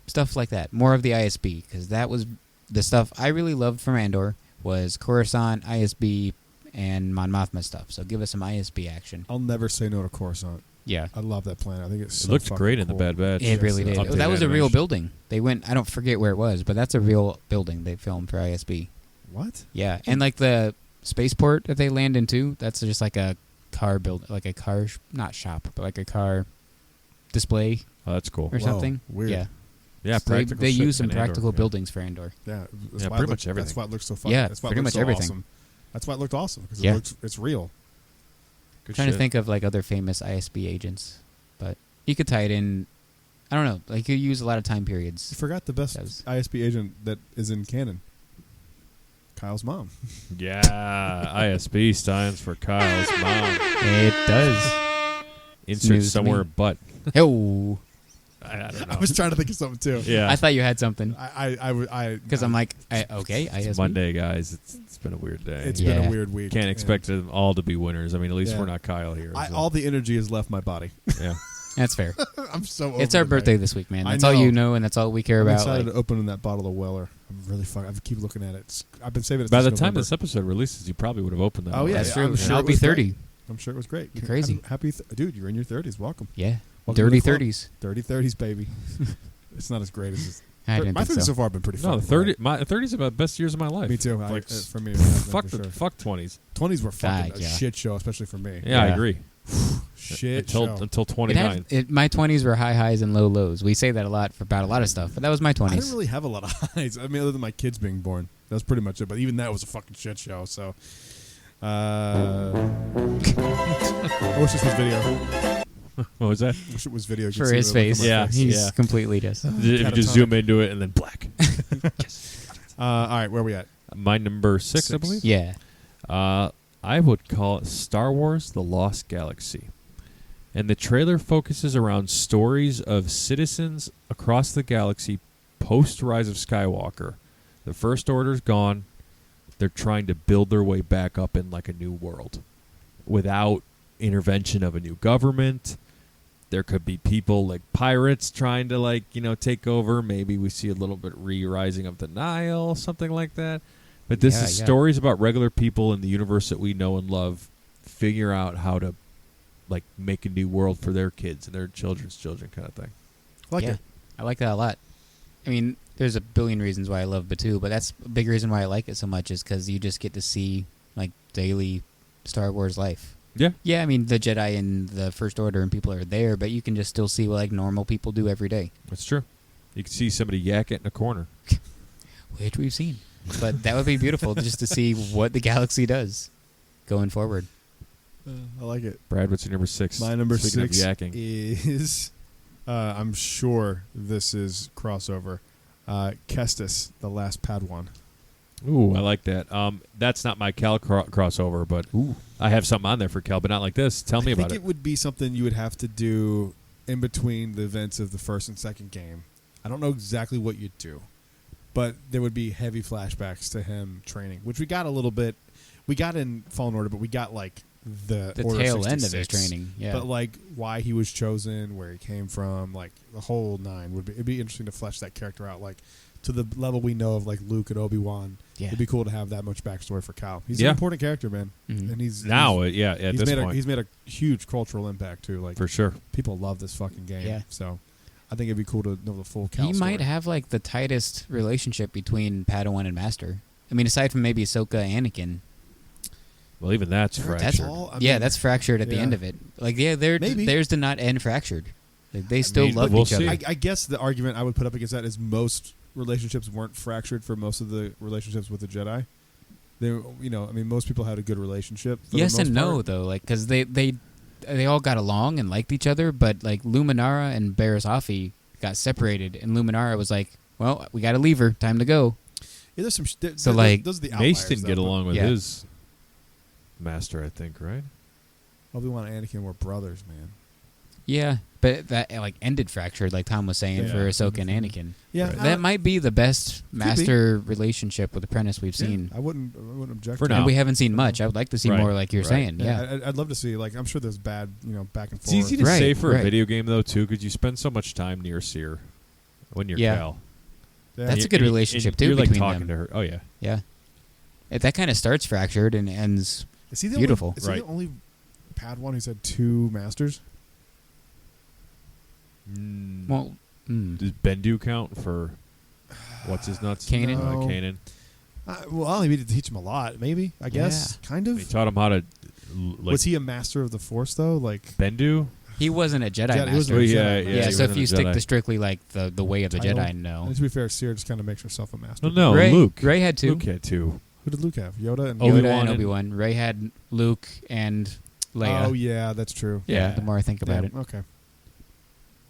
stuff like that. More of the ISB because that was the stuff I really loved from Andor was Coruscant, ISB, and Mon Mothma stuff. So give us some ISB action. I'll never say no to Coruscant. Yeah. I love that planet. I think it's It so looked fucking great in the cool. Bad Batch. It really did. Updated That was a real animation. building. They went. I don't forget where it was, but that's a real building they filmed for ISB. What? Yeah, and like the spaceport that they land into, that's just like a car build, like a car not shop, but like a car display Oh, that's cool. or Whoa, something. weird. Yeah, Yeah, So they practical. they shit use some in Andor, practical yeah. buildings for Andor. Yeah, Yeah, pretty much everything. That's why it looks so fun. Yeah, that's why pretty it looks much so everything. Awesome. That's why it looked awesome because Yeah. it's real. Good Trying to shit. think of like other famous ISB agents, but you could tie it in. I don't know. Like you use a lot of time You periods. forgot the best That was- ISB agent that is in canon. Kyle's mom. Yeah, ISB stands for Kyle's mom. It does. Insert news to somewhere me. but. Oh, I don't know. I was trying to think of something too. Yeah. I thought you had something I because I'm like, okay, It's ISB. Monday, guys. It's been a weird day. It's been Yeah. a weird week. Can't and expect them all to be winners. I mean, at least Yeah. we're not Kyle here. so. all the energy has left my body. Yeah. That's fair. I'm so. It's over our today. birthday this week, man. I That's all know. you know, and that's all we care I'm about. excited Like, to open that bottle of Weller. I'm really fucking. I keep looking at it. I've been saving it. By the since time November. this episode releases, you probably would have opened that. Oh, one. yeah, that's yeah, true. I'm And sure I'll it be was great. 30. I'm sure it was great. You're crazy. Happy, dude. You're in your 30s. Welcome. Yeah. Welcome to Dirty the club. 30s. Dirty 30s, baby. It's not as great as I didn't my think 30s so. so far have been pretty No, fun. the 30. My 30s are the best years of my life. Me too. Like, For me, it has been fuck for the sure. fuck 20s. 20s were fucking Fuck, a yeah. shit show, especially for me. Yeah, I Yeah. agree. Shit until show. until It 29. had, my 20s were high highs and low lows. We say that a lot about a lot of stuff, but that was my I 20s. didn't really have a lot of highs. I mean, other than my kids being born. That's pretty much it. But even that was a fucking shit show. So, I wish this was video. What was that? I wish it was video. You could For see his the look on face. my Yeah. He's Yeah. completely just. If you just zoom into it and then black. All right, where are we at? My number 6, I Six. believe. Yeah. I would call it Star Wars: The Lost Galaxy. And the trailer focuses around stories of citizens across the galaxy post Rise of Skywalker. The First Order's gone. They're trying to build their way back up in like a new world without intervention of a new government. There could be people like pirates trying to take over. Maybe we see a little bit re-rising of the Nile, something like that. But this Yeah, is yeah. stories about regular people in the universe that we know and love figure out how to like make a new world for their kids and their children's children kind of thing. I like yeah, it. I like that a lot. I mean, there's a billion reasons why I love Batuu, but that's a big reason why I like it so much is because you just get to see like daily Star Wars life. Yeah. Yeah, I mean the Jedi and the First Order and people are there, but you can just still see what like normal people do every day, That's true. You can see somebody yak it in a corner. which we've seen. But that would be beautiful just to see what the galaxy does going forward. I like it. Brad, what's your number 6? My number Speaking 6 of yakking. is, I'm sure this is crossover, Kestis, the Last Padawan. Ooh, I like that. That's not my Cal crossover, but I have something on there for Cal, but not like this. Tell me I about think it. it would be something you would have to do in between the events of the first and second game. I don't know exactly what you'd do, but there would be heavy flashbacks to him training, which we got a little bit. We got in Fallen Order, but we got like the Order tail end of 66. his training. Yeah. But like why he was chosen, where he came from, like the whole nine would be. It'd be interesting to flesh that character out, like to the level we know of like Luke and Obi-Wan. Yeah. It'd be cool to have that much backstory for Cal. He's Yeah. an important character, man, Mhm. and he's Now, he's, yeah, at he's this made point. he's made a huge cultural impact too. Like For sure. people love this fucking game. Yeah. So I think it'd be cool to know the full Cal He might story. have like the tightest relationship between Padawan and Master. I mean, aside from maybe Ahsoka and Anakin. Well, even that's That's fractured. all- I Yeah, mean, that's fractured at the yeah. end of it. Like, yeah, they're Maybe. theirs did not end fractured. Like, they still mean, love we'll each see. other. I guess the argument I would put up against that is most relationships weren't fractured for most of the relationships with the Jedi. They, I mean, most people had a good relationship. For Yes the most and no, part. though. Like, because they all got along and liked each other, but like Luminara and Barriss Offee got separated, and Luminara was like, "Well, we got to leave her. Time to go." Yeah, there's some. So, like, those are the Mace outliers, didn't get though, but along with Yeah. his master, I think, right? Obi-Wan and Anakin were brothers, man. Yeah, but that like ended fractured, like Tom was saying Yeah. for Ahsoka and Anakin. Yeah, Right. That might be the best master relationship with apprentice we've seen. I wouldn't object For to now. And we haven't seen much. I would like to see Right, more, like you're right. saying. Yeah. I'd love to see. Like, I'm sure there's bad, back and It's forth. easy to Right, say for a right. video game, though, too, because you spend so much time near Seer when you're Yeah. Cal. Yeah. That's a good relationship, too, You're like between talking them. to her. Oh, yeah. Yeah. That kind of starts fractured and ends. Is he the beautiful. Only, is he Right. the only Padawan who's had two masters? Well, Does Bendu count for what's his nuts? Kanan? No. Kanan. Well, he needed to teach him a lot. Maybe, I guess, kind He of. taught him how to. Was he a master of the Force though? Like, Bendu? he wasn't a Jedi Jedi- he master. wasn't a Oh, Jedi yeah, master. yeah, he so if wasn't you a stick Jedi. to strictly like the way of the Title. Jedi, no. And to be fair, Seer just kind of makes herself a master. Well, no, Ray, Luke. Ray had two. Luke had two. Who did Luke have? Yoda and Obi-Wan Yoda and and- Obi-Wan. Ray had Luke and Leia. Oh yeah, that's true. Yeah, Yeah. the more I think about Yeah, it. Okay.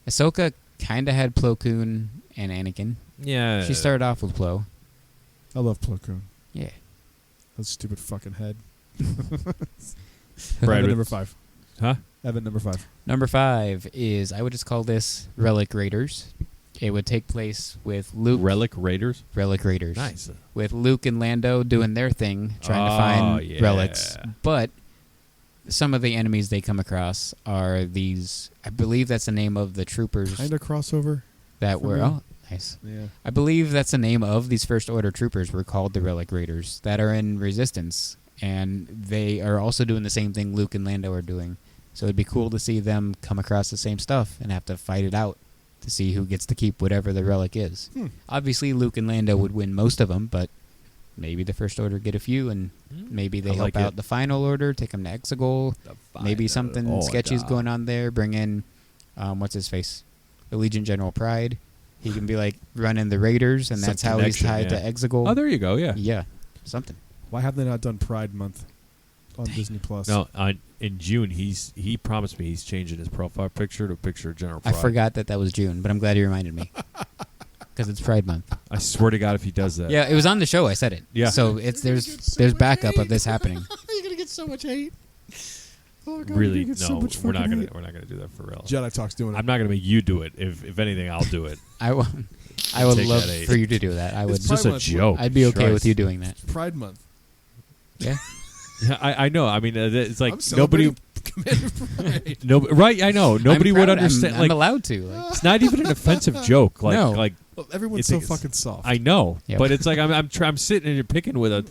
Ahsoka kind of had Plo Koon and Anakin. Yeah. She started off with Plo. I love Plo Koon. Yeah. That stupid fucking head. Brad, Evan with- number 5. Huh? Evan number 5. Number 5 is, I would just call this Relic Raiders. It would take place with Luke. Relic Raiders? Relic Raiders. Nice. With Luke and Lando doing their thing, trying to Oh, find yeah. relics. But some of the enemies they come across are these. I believe that's the name of the troopers Kind of crossover. that for were. me. Oh, nice. Yeah. I believe that's the name of these First Order troopers were called the Relic Raiders that are in Resistance. And they are also doing the same thing Luke and Lando are doing. So it'd be cool to see them come across the same stuff and have to fight it out to see who gets to keep whatever the relic is. Obviously, Luke and Lando would win most of them, but maybe the First Order get a few, and maybe they I help like out it. the Final Order, take them to Exegol. Maybe something sketchy's going on there. Bring in, what's his face? Allegiant General Pride. He can be like running the Raiders, and Some that's how he's connection, tied yeah. to Exegol. Oh, there you go, yeah. Yeah, something. Why have they not done Pride Month on Disney Plus? No, in June, he promised me he's changing his profile picture to a picture of General I Pride. forgot that was June, but I'm glad you reminded me. Because it's Pride Month. I swear to God if he does that. Yeah, it was on the show. I said it. Yeah. So there's backup of this happening. You're gonna get so much hate. Oh, God, Really, you're gonna get so no, much we're not fucking gonna hate. we're not gonna do that for real. Jedi Talk's doing it. I'm not gonna make you do it. If anything, I'll do it. I would Take love that hate. for you to do that. I would. It's It's just Pride a Month. joke. I'd be okay with Christ. you doing that. Pride Month. Yeah. Yeah, I know. I mean, it's like I'm nobody. celebrating Commander Pride. No, right? I know. Nobody I'm would proud. understand. I'm like, allowed to. Like, it's not even an offensive joke. Like, No. like Well, everyone's It's so like- fucking soft. I know, Yep. but it's like I'm sitting and you're picking with a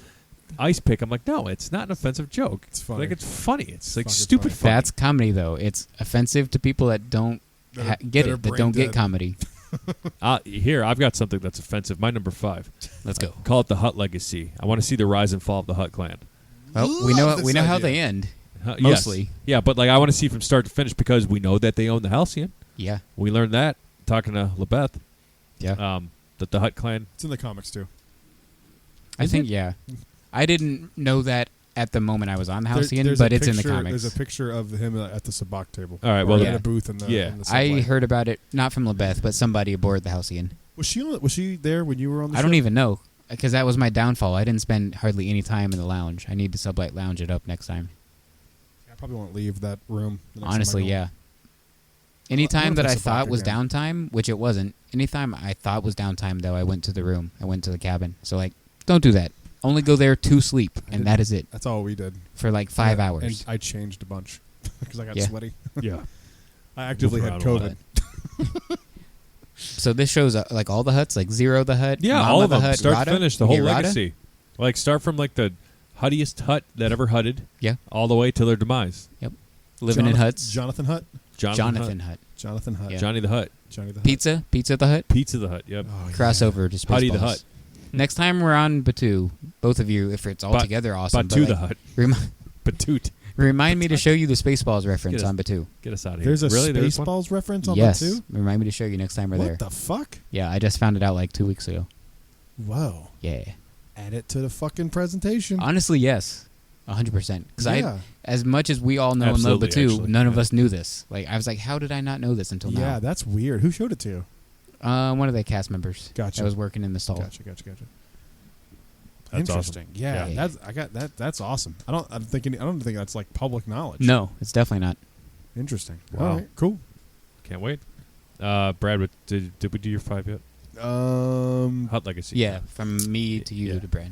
ice pick. I'm like, no, it's not an offensive joke. It's funny. Like it's funny. It's like fucking stupid funny. funny. That's comedy, though. It's offensive to people that don't get that are it, that brain don't get dead. comedy. Here, I've got something that's offensive. My number 5. Let's go. Call it the Hutt legacy. I want to see the rise and fall of the Hutt clan. Well, we know Love we this know how idea. they end. Yes. Mostly. Yeah, but like I want to see from start to finish because we know that they own the Halcyon. Yeah, We learned that talking to Lebeth. yeah. That the Hutt clan. It's in the comics too. I Is think it? yeah. I didn't know that at the moment I was on the Halcyon, There's but a it's in the picture- comics. There's a picture of him at the sabacc table. All right, Or well, in yeah. a booth in the Yeah. in the subway. I heard about it not from Lebeth, but somebody aboard the Halcyon. Was she there when you were on the I show? don't even know because that was my downfall. I didn't spend hardly any time in the lounge. I need to sublight lounge it up next time. I probably won't leave that room. the next time I Honestly, go. yeah. What Anytime if that I it's a thought vodka was again? downtime, which it wasn't, anytime I thought was downtime, though, I went to the room. I went to the cabin. So, like, don't do that. Only go there to sleep, and that is it That's all we did. for like 5 Yeah, hours. And I changed a bunch because I got Yeah. sweaty. Yeah. I actively Move had around a lot. COVID. So this shows like all the huts, like Zero the Hut, Yeah, Mama all of the them, Hut, start Rada. to finish, the You whole get Rada? legacy. Like start from like the huttiest hut that ever hutted, Yeah, all the way to their demise. living in huts. Jonathan Hutt. Jonathan Hut. Jonathan Hutt. Yeah. Johnny the Hut, Johnny the Hutt. Pizza the Hut. Pizza the Hut. Yep. Oh, yeah. Crossover to Spaceballs. Hutty the Hut. Next time we're on Batu, both of you, if it's all together, awesome. Batu but, the like, Hut. remi- Batoot. remind me to show you the Spaceballs reference Get us- on Batu. Get us out of here. There's a really? There's one? Spaceballs reference on Yes, that too? remind me to show you next time we're What there. the fuck? Yeah, I just found it out like 2 weeks ago. Whoa. Yeah, Add it to the fucking presentation. honestly, yes, 100%. Because yeah. as much as we all know and love Absolutely, Batu, actually, none of yeah. us knew this. Like, I was like, how did I not know this until Yeah, now? that's weird. Who showed it to you? One of the cast members. Gotcha. That was working in the stall. Gotcha. That's Interesting. Yeah, Yeah. that's awesome. I don't think that's like public knowledge. No, it's definitely not. Interesting. Wow. All right, cool. Can't wait. Brad, did we do your 5 yet? Hut legacy. Yeah, from me to you Yeah. to Brad.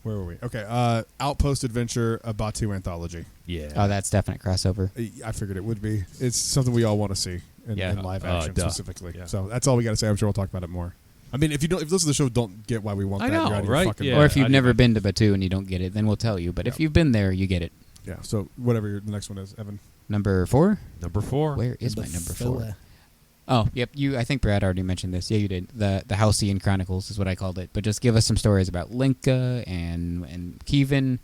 Where were we? Okay. Outpost Adventure, a Batu anthology. Yeah. Oh, that's definite crossover. I figured it would be. It's something we all want to see in, Yeah. in live action Duh. specifically. Yeah. So that's all we got to say. I'm sure we'll talk about it more. I mean, if you listen to the show, don't get why we want I that. know, you're out of your right? fucking Yeah. mind. Or if you've I never didn't- been to Batu and you don't get it, then we'll tell you. But if Yep. you've been there, you get it. Yeah. So whatever the next one is, Evan. Number 4? Number 4. Where is my number 4? Oh, yep. I think Brad already mentioned this. Yeah, you did. The Halcyon Chronicles is what I called it. But just give us some stories about Linka and Kevin.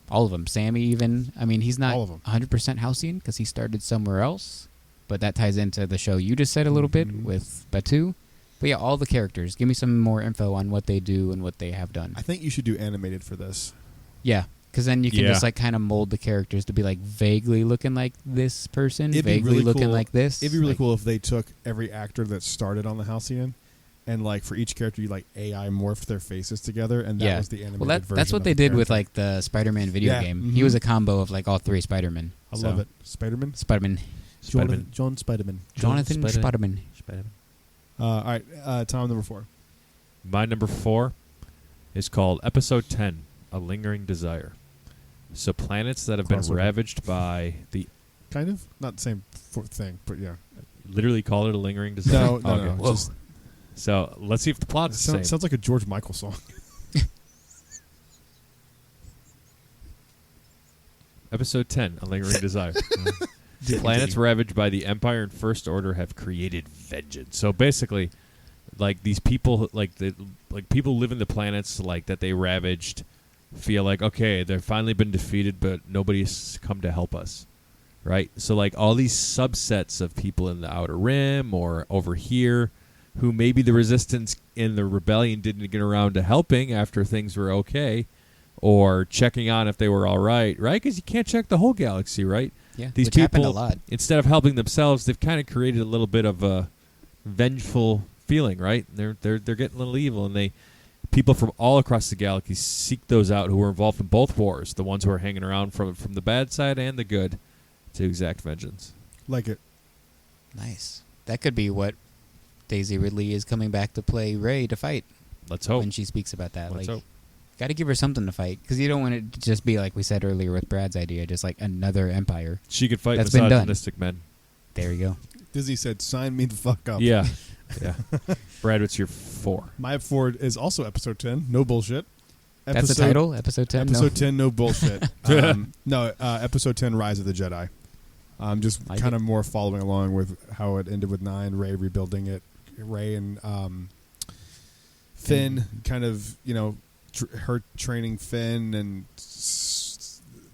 All of them. Sammy even. I mean, he's not All of 'em. 100% Halcyon because he started somewhere else. But that ties into the show you just said a little bit Mhm. with Batu. But yeah, all the characters. Give me some more info on what they do and what they have done. I think you should do animated for this. Yeah, because then you can Yeah. just like kind of mold the characters to be like vaguely looking like this person, It'd be vaguely really looking cool- like this. It'd be really Like, cool if they took every actor that started on the Halcyon, and like for each character, you like AI morphed their faces together, and that Yeah. was the animated Well, version. that's what of they the did with character. like the Spider-Man video Yeah, game. mhm. He was a combo of like all 3 Spider-Men. I love it. Spider-Man. Spider-Man. Spider-Man. John Spider-Man. Jonathan Spider-Man. Spider-Man. All right. Tom number 4. My number 4 is called Episode 10, A Lingering Desire. So planets that have been Crossover. ravaged by the... Kind of not the same thing, but yeah. Literally call it a lingering desire? No, Okay. no. Whoa. Just, So let's see if the plot's the same. sounds like a George Michael song. Episode 10, A Lingering Desire. Planets ravaged by the Empire and First Order have created vengeance. So basically, like these people, like people live in the planets like that they ravaged, feel like okay, they've finally been defeated, but nobody's come to help us, right? So like all these subsets of people in the Outer Rim or over here, who maybe the Resistance and the Rebellion didn't get around to helping after things were okay, or checking on if they were all right, right? Because you can't check the whole galaxy, right? Yeah, These which happened a people, lot. instead of helping themselves, they've kind of created a little bit of a vengeful feeling, right? They're getting a little evil, and people from all across the galaxy seek those out who were involved in both wars, the ones who are hanging around from the bad side and the good, to exact vengeance. Like it. Nice. That could be what Daisy Ridley is coming back to play Rey to fight Let's hope. when she speaks about that. Let's like, hope. got to give her something to fight because you don't want it to just be like we said earlier with Brad's idea, just like another Empire. She could fight That's been done. misogynistic men. There you go. Disney said, "Sign me the fuck up." Yeah. Yeah. Brad, what's your 4? My 4 is also episode 10. No bullshit. That's the title? Episode 10? Episode 10, no bullshit. Episode 10, Rise of the Jedi. Just Like kind of it. more following along with how it ended with 9, Rey rebuilding it. Rey and Finn, kind of, her training Finn, and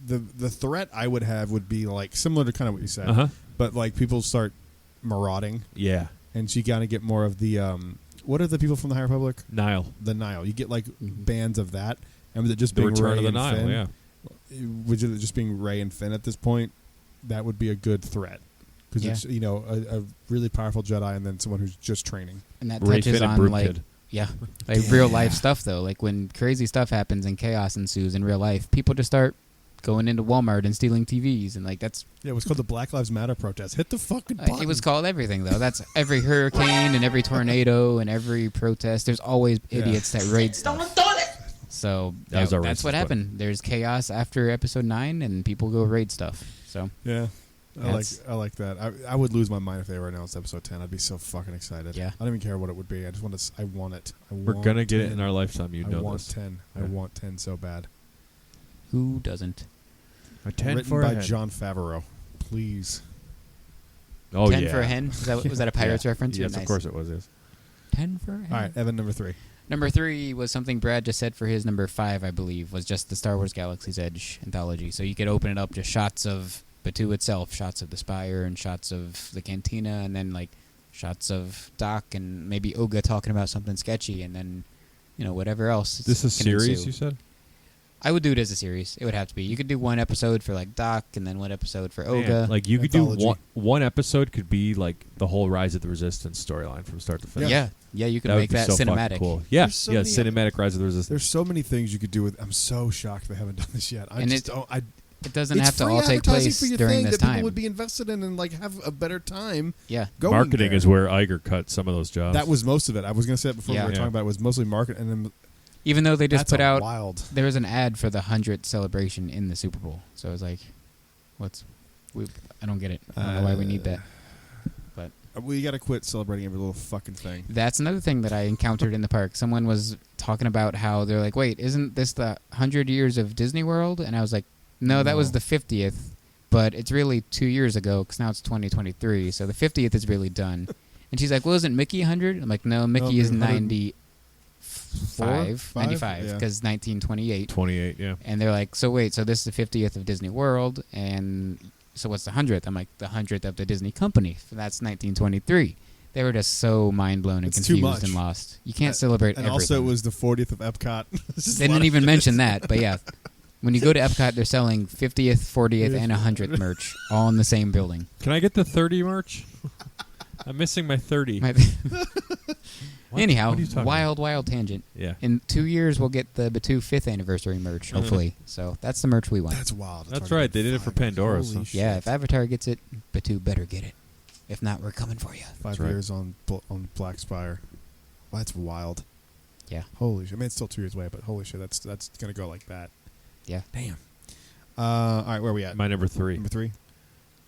the threat I would have would be like similar to kind of what you said, Uh-huh. but like people start marauding, Yeah. and she kind of get more of the what are the people from the High Republic? Nile. The Nile. You get like Mhm. bands of that, and with it just The being Return Rey of the and Nile, Finn, yeah. with it just being Rey and Finn at this point, that would be a good threat because Yeah. it's a really powerful Jedi and then someone who's just training. And that Ray touches Finn and on, Broom like, Kid. yeah, like real life stuff, though. Like when crazy stuff happens and chaos ensues in real life, people just start going into Walmart and stealing TVs. And, like, that's... Yeah, it was called the Black Lives Matter protest. Hit the fucking button. It was called everything, though. That's every hurricane and every tornado and every protest. There's always idiots that raid stuff. So That was our that's racist what book. happened. There's chaos after episode 9, and people go raid stuff. So Yeah. That's- I like that. I would lose my mind if they were announced episode 10. I'd be so fucking excited. Yeah. I don't even care what it would be. I just want to. I want it. We're want going to get it 10. in our lifetime. You I know want this. 10. I Yeah. want 10 so bad. who doesn't? A 10 Written for by a hen. Jon Favreau. Please. Oh, 10 yeah. for a hen? Was that a Pirates Yeah. reference? Yes, Nice. of course it was. Yes. 10 for a hen. All right, Evan, number 3. Number 3 was something Brad just said for his number 5, I believe, was just the Star Wars Galaxy's Edge anthology. So you could open it up, just shots of Batuu itself, shots of the Spire, and shots of the Cantina, and then, like, shots of Doc and maybe Oga talking about something sketchy, and then, whatever else. This is a can series, ensue. you said? I would do it as a series. It would have to be. You could do one episode for, like, Doc, and then one episode for Oga. Man, like, you could do Anthology. one episode could be, like, the whole Rise of the Resistance storyline from start to finish. yeah, you could That would make be that so fucking cinematic. cool. Yeah, There's so yeah, many- cinematic Rise of the Resistance. There's so many things you could do with. I'm so shocked they haven't done this yet. And It doesn't it's have to free all take advertising place for your during thing this that people time. would be invested in and like have a better time. Yeah. Going Marketing there. is where Iger cut some of those jobs. That was most of it. I was going to say it before Yeah. we were Yeah. talking about it. It was mostly marketing, and then Even though they just that's put out, wild. there was an ad for the 100th celebration in the Super Bowl. So I was like, I don't get it. I don't know why we need that. But We got to quit celebrating every little fucking thing. that's another thing that I encountered in the park. Someone was talking about how they're like, wait, isn't this the 100 years of Disney World? And I was like, no, that was No. the 50th. But it's really 2 years ago because now it's 2023. So the 50th is really done. And she's like, well, isn't Mickey 100? I'm like, no, Mickey is 100 95 Yeah. because 1928. 28, yeah. And they're like, so wait, so this is the 50th of Disney World, and so what's the 100th? I'm like, the 100th of the Disney Company. So that's 1923. They were just so mind blown and It's too confused much. and lost. You can't celebrate And everything. also, it was the 40th of Epcot. They didn't even mention that, but yeah. When you go to Epcot, they're selling 50th, 40th, and 100th merch all in the same building. Can I get the 30 merch? I'm missing my 30. What? Anyhow, What are you talking wild tangent. about? Yeah. In 2 years, we'll get the Batuu 5th anniversary merch, hopefully. So that's the merch we want. That's wild. That's already right, they did it for 5 Pandora, Holy so- shit. Yeah, if Avatar gets it, Batuu better get it. If not, we're coming for you. 5 right. years on Black Spire. Well, that's wild. Yeah. Holy shit. I mean, it's still 2 years away, but holy shit, that's going to go like that. Yeah. Damn. All right, where are we at? My number 3. Number 3?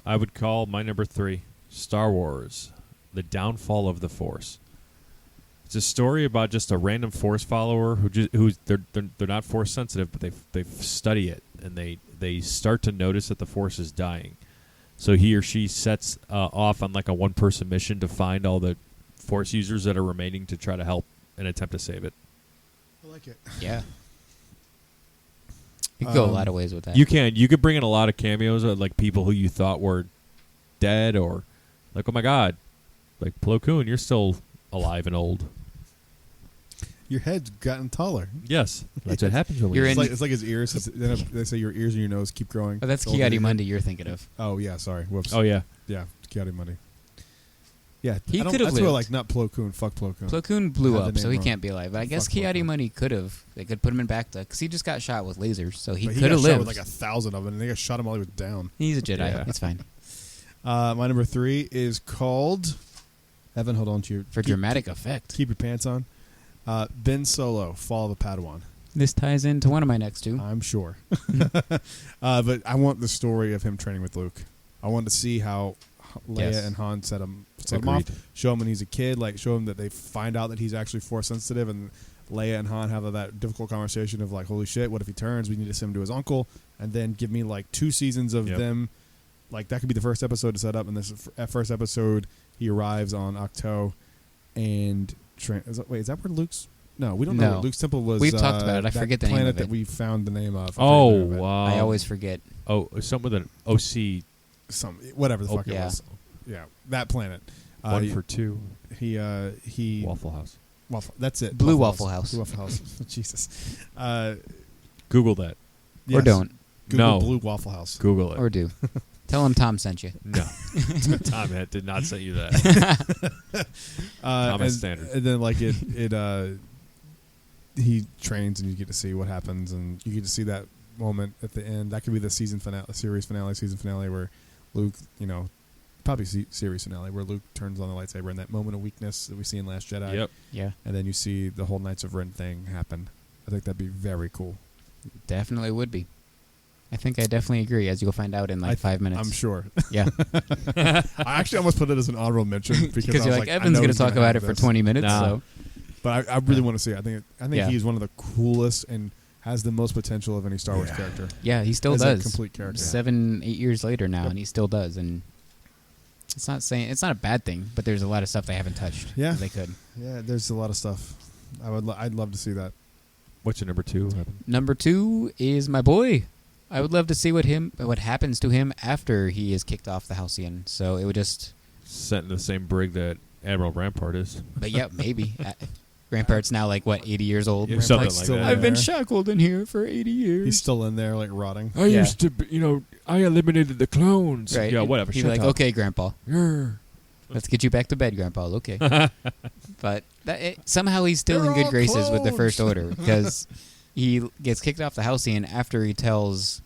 I would call my number 3 Star Wars: The Downfall of the Force. It's a story about just a random Force follower who's they're not Force sensitive, but they study it and they start to notice that the Force is dying. So he or she sets off on like a one-person mission to find all the Force users that are remaining to try to help and attempt to save it. I like it. Yeah. You could go a lot of ways with that. You could bring in a lot of cameos of like people who you thought were dead or like, oh my god, like Plo Koon, you're still alive and old. Your head's gotten taller. Yes, that's what happens when we. You're It's in- like, it's like his ears. They say your ears and your nose keep growing. Oh, that's Older Kiadi you Mundi you're thinking of. Oh, yeah, sorry. Whoops. Oh yeah, Yeah, Kiadi Mundi. Yeah, He I don't- could've That's where, lived. like, not Plo Koon. Fuck Plo Koon. Plo Koon blew Had the up, name so he wrong. can't be alive. But I guess Fuck Plo Kiadi Koon. Mundi could have. They could put him in back to because he just got shot with lasers, so he But could have got shot lived. with like 1,000 of them, and they got shot him while he was down. He's a Jedi. Yeah. It's fine. My number 3 is called... Evan, hold on to your... For dramatic effect. Keep your pants on. Ben Solo, Fall of the Padawan. This ties into one of my next two. I'm sure. But I want the story of him training with Luke. I want to see how Leia Yes. and Han set him Agreed. off. Show him when he's a kid, like show him that they find out that he's actually Force sensitive, and Leia and Han have that difficult conversation of like, holy shit, what if he turns? We need to send him to his uncle, and then give me like 2 seasons of Yep. them. Like that could be the first episode to set up, and this first episode he arrives on Ahch-To, and is that where Luke's? No, we don't know. No. Where Luke's temple was. We've talked about it. I that forget the name planet of it. that we found the name of. Oh, I always forget. something with an OC whatever the fuck yeah. it was. Yeah, that planet. 1 for 2 He Waffle House. Waffle. That's it. Blue Waffle House. Blue Waffle House. Jesus. Google that. Or don't. Google No. Blue Waffle House. Google it. Or do. Tell him Tom sent you. No. Tom did not send you that. Thomas Standard. And then like he trains, and you get to see what happens, and you get to see that moment at the end. That could be the season finale, where Luke, probably series finale, where Luke turns on the lightsaber, and that moment of weakness that we see in Last Jedi. Yep. Yeah. And then you see the whole Knights of Ren thing happen. I think that'd be very cool. Definitely would be. I think I definitely agree, as you'll find out in like 5 minutes. I'm sure. Yeah. I actually almost put it as an honorable mention because I Because you're was like, I Evan's know going he's to talk gonna about have it for this. 20 minutes. Nah. So But I really want to see it. I think Yeah. he's one of the coolest and has the most potential of any Star Wars character. yeah, he still As a does. complete character. 7-8 years later now, and he still does. And it's not a bad thing, but there's a lot of stuff they haven't touched. Yeah. They could. Yeah, there's a lot of stuff. I'd love to see that. What's your number 2? Number 2 is my boy. I would love to see what happens to him after he is kicked off the Halcyon. So it would just, Set in the same brig that Admiral Rampart is. but yeah, maybe. Rampart's now like what, 80 years old. Yeah, something Rampart's like still that. in I've been there. shackled in here for 80 years. He's still in there, like rotting. I Yeah. used to, be, I eliminated the clones. Right. Yeah, whatever. He'd shut be like, up. okay, Grandpa, Grr. let's get you back to bed, Grandpa. Okay. But somehow he's still They're in good all graces with the clones. First Order because he gets kicked off the Halcyon after he tells.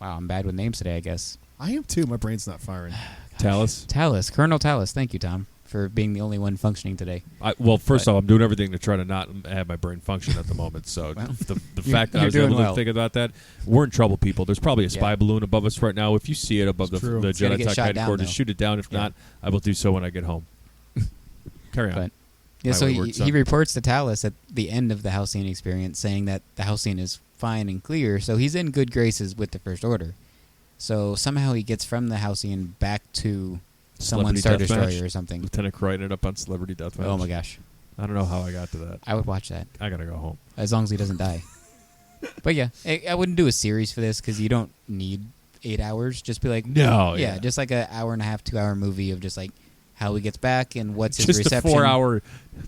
Wow, I'm bad with names today, I guess. I am too. My brain's not firing. Talus. Talus, Colonel Talus. Thank you, Tom, for being the only one functioning today. Well, first But- off, I'm doing everything to try to not have my brain function at the moment. So Well, the you're- fact that I you're was able doing to well. think about that, we're in trouble, people. There's probably a spy Yeah. balloon above us right now. If you see it above the It's true. It's gonna Jedi get Tech shot down, headquarters, though. shoot it down. If Yeah. not, I will do so when I get home. Carry on. But yeah, so Highway works, he son. reports to Talus at the end of the Halcyon experience, saying that the Halcyon is fine and clear. So he's in good graces with the First Order. So somehow he gets from the Halcyon back to someone's Star Celebrity Deathmatch. Destroyer or something. Lieutenant Crichton up on Celebrity Deathmatch. Oh my gosh, I don't know how I got to that. I would watch that I gotta go home. as long as he doesn't die. But yeah, I wouldn't do a series for this because you don't need 8 hours. Just be like, No, yeah, yeah. just like an hour and a half, 2 hour movie of just like how he gets back and what's his Just reception. a 4-hour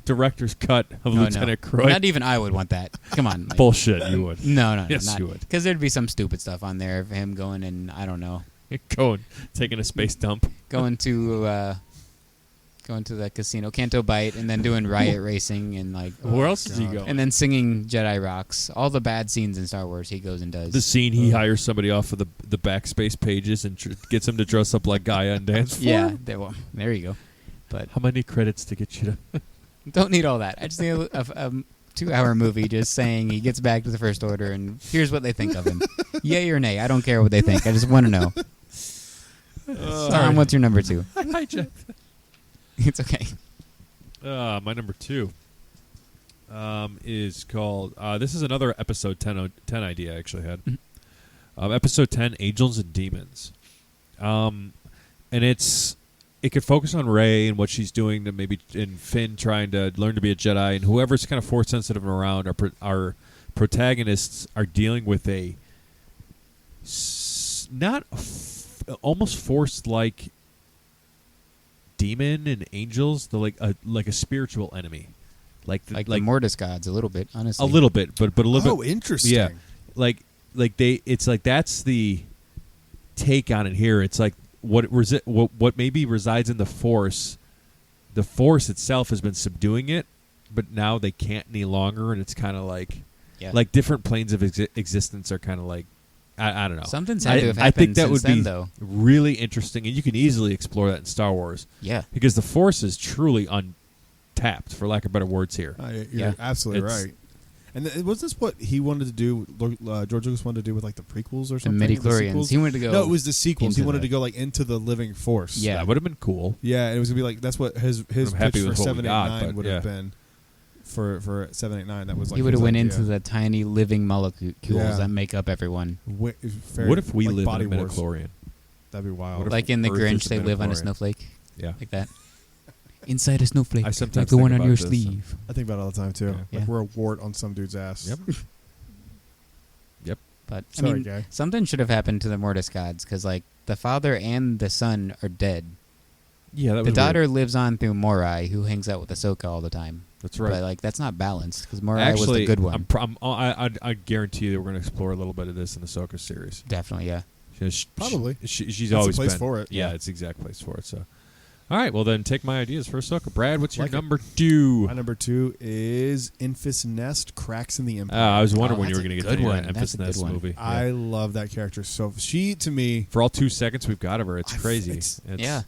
director's cut of Oh, Lieutenant no. Crichton. Not even I would want that. Come on, like, Bullshit, you would. No, Yes, not, you would. Because there'd be some stupid stuff on there of him going and I don't know, Taking a space dump. going to the casino, Canto Bight, and then doing riot racing and like, Where else does he God. go? and then singing Jedi Rocks. All the bad scenes in Star Wars, he goes and does. The scene he hires somebody off of the backspace pages and gets him to dress up like Gaia and dance for yeah, him. there you go. But How many credits to get you to... don't need all that. I just need a 2 hour movie just saying he gets back to the First Order and here's what they think of him. Yay or nay? I don't care what they think. I just want to know. Tom, what's your number 2? Hi, Jeff. It's okay. My number 2 is called... this is another episode 10 idea I actually had. Episode 10, Angels and Demons. And it could focus on Rey and what she's doing to maybe in Finn trying to learn to be a Jedi, and whoever's kind of force sensitive around. Our protagonists are dealing with a almost force like demon and angels, like a spiritual enemy, like Like the Mortis gods, a little bit, honestly. a little bit, but a little bit. Interesting. Yeah, like it's like that's the take on it here. It's like what maybe resides in the Force. The Force itself has been subduing it, but now they can't any longer, and it's kind of like Yeah. like different planes of existence are kind of like I don't know. Something's had to have I think happened that since would then, be though. really interesting, and you can easily explore that in Star Wars Yeah. because the Force is truly untapped, for lack of better words here. You're Yeah. absolutely It's- right. And was this what he wanted to do? George Lucas wanted to do with like the prequels or The something. midichlorians. sequels? He wanted to go. No, it was the sequels. He into wanted that. to go like into the living force. Yeah. That would have been cool. Yeah, and it was gonna be like that's what his I'm pitch happy for with what we got, 789 but would yeah. have been. For 789, that was like he would have his went idea. into the tiny living molecules Yeah. that make up everyone. What What if we live in a midichlorian? That'd be wild. What if Like in the Earth Grinch, is a they live on a midichlorian? snowflake, Yeah. like that. Inside a snowflake, I like sometimes the think one on about your this. sleeve. I think about it all the time too. Yeah. Like Yeah. we're a wart on some dude's ass. Yep. But Sorry, I mean, guy. something should have happened to the Mortis gods because, like, the father and the son are dead. Yeah, that was The daughter weird. lives on through Morai, who hangs out with Ahsoka all the time. That's right. But like, that's not balanced because Morai was Actually, the good one. I guarantee you that we're going to explore a little bit of this in the Ahsoka series. Definitely, yeah. Probably. She's That's the always place been for it. Yeah, it's the exact place for it. So, all right. Well, then take my ideas for Ahsoka. Brad, what's your Like it. number 2? My number 2 is Infus Nest Cracks in the Empire. I was wondering Oh, when you were that's going a to get to good the one. Memphis That's a good Nest one. movie. I Yeah. love that character. So she to me, For all 2 seconds we've got of her, it's I f- crazy. it's- Yeah.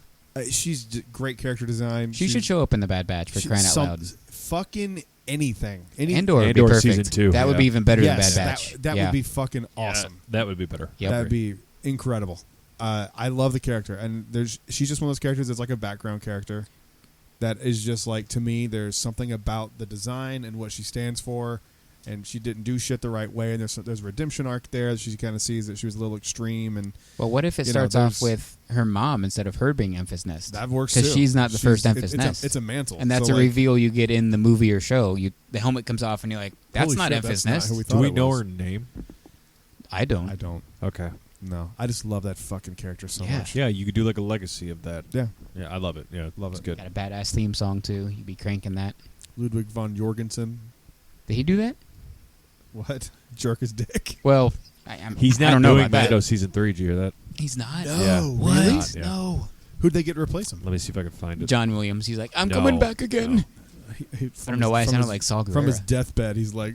She's great character design. She should show up in the Bad Batch for crying out loud. Fucking anything. Andor would be Andor perfect. season 2, That would yeah. be even better Yes, than Bad Batch. that Yeah. would be fucking awesome. That would be better. Yep. That'd be incredible. I love the character, and she's just one of those characters that's like a background character. That is just like, to me, there's something about the design and what she stands for, and she didn't do shit the right way. And there's a redemption arc there. That she kind of sees that she was a little extreme, and Well, what if it You know, starts off there's- with her mom instead of her being Emphas Nest? that works too. Because she's not the first Emphas it's Nest. it's a mantle, And that's So, a like, reveal you get in the movie or show. The helmet comes off, and you're like, "That's holy not shit, Emphas that's not Nest." who we Do thought we it know was. her name? I don't. I don't. Okay. No, I just love that fucking character so Yeah. much. Yeah, you could do like a legacy of that. Yeah. Yeah, I love it. Yeah, Love it's it. good. Got a badass theme song too. You'd be cranking that. Ludwig von Jorgensen. Did he do that? What? Jerk his dick. Well, He's I not don't know doing about that. Mando season 3. Did you hear that? He's not. Yeah. What? Really? Yeah. No. Who'd they get to replace him? Let me see if I can find it. John Williams. He's like, I'm No, coming back again. no. I don't know why I sounded like Saul From his Guerrero. deathbed, he's like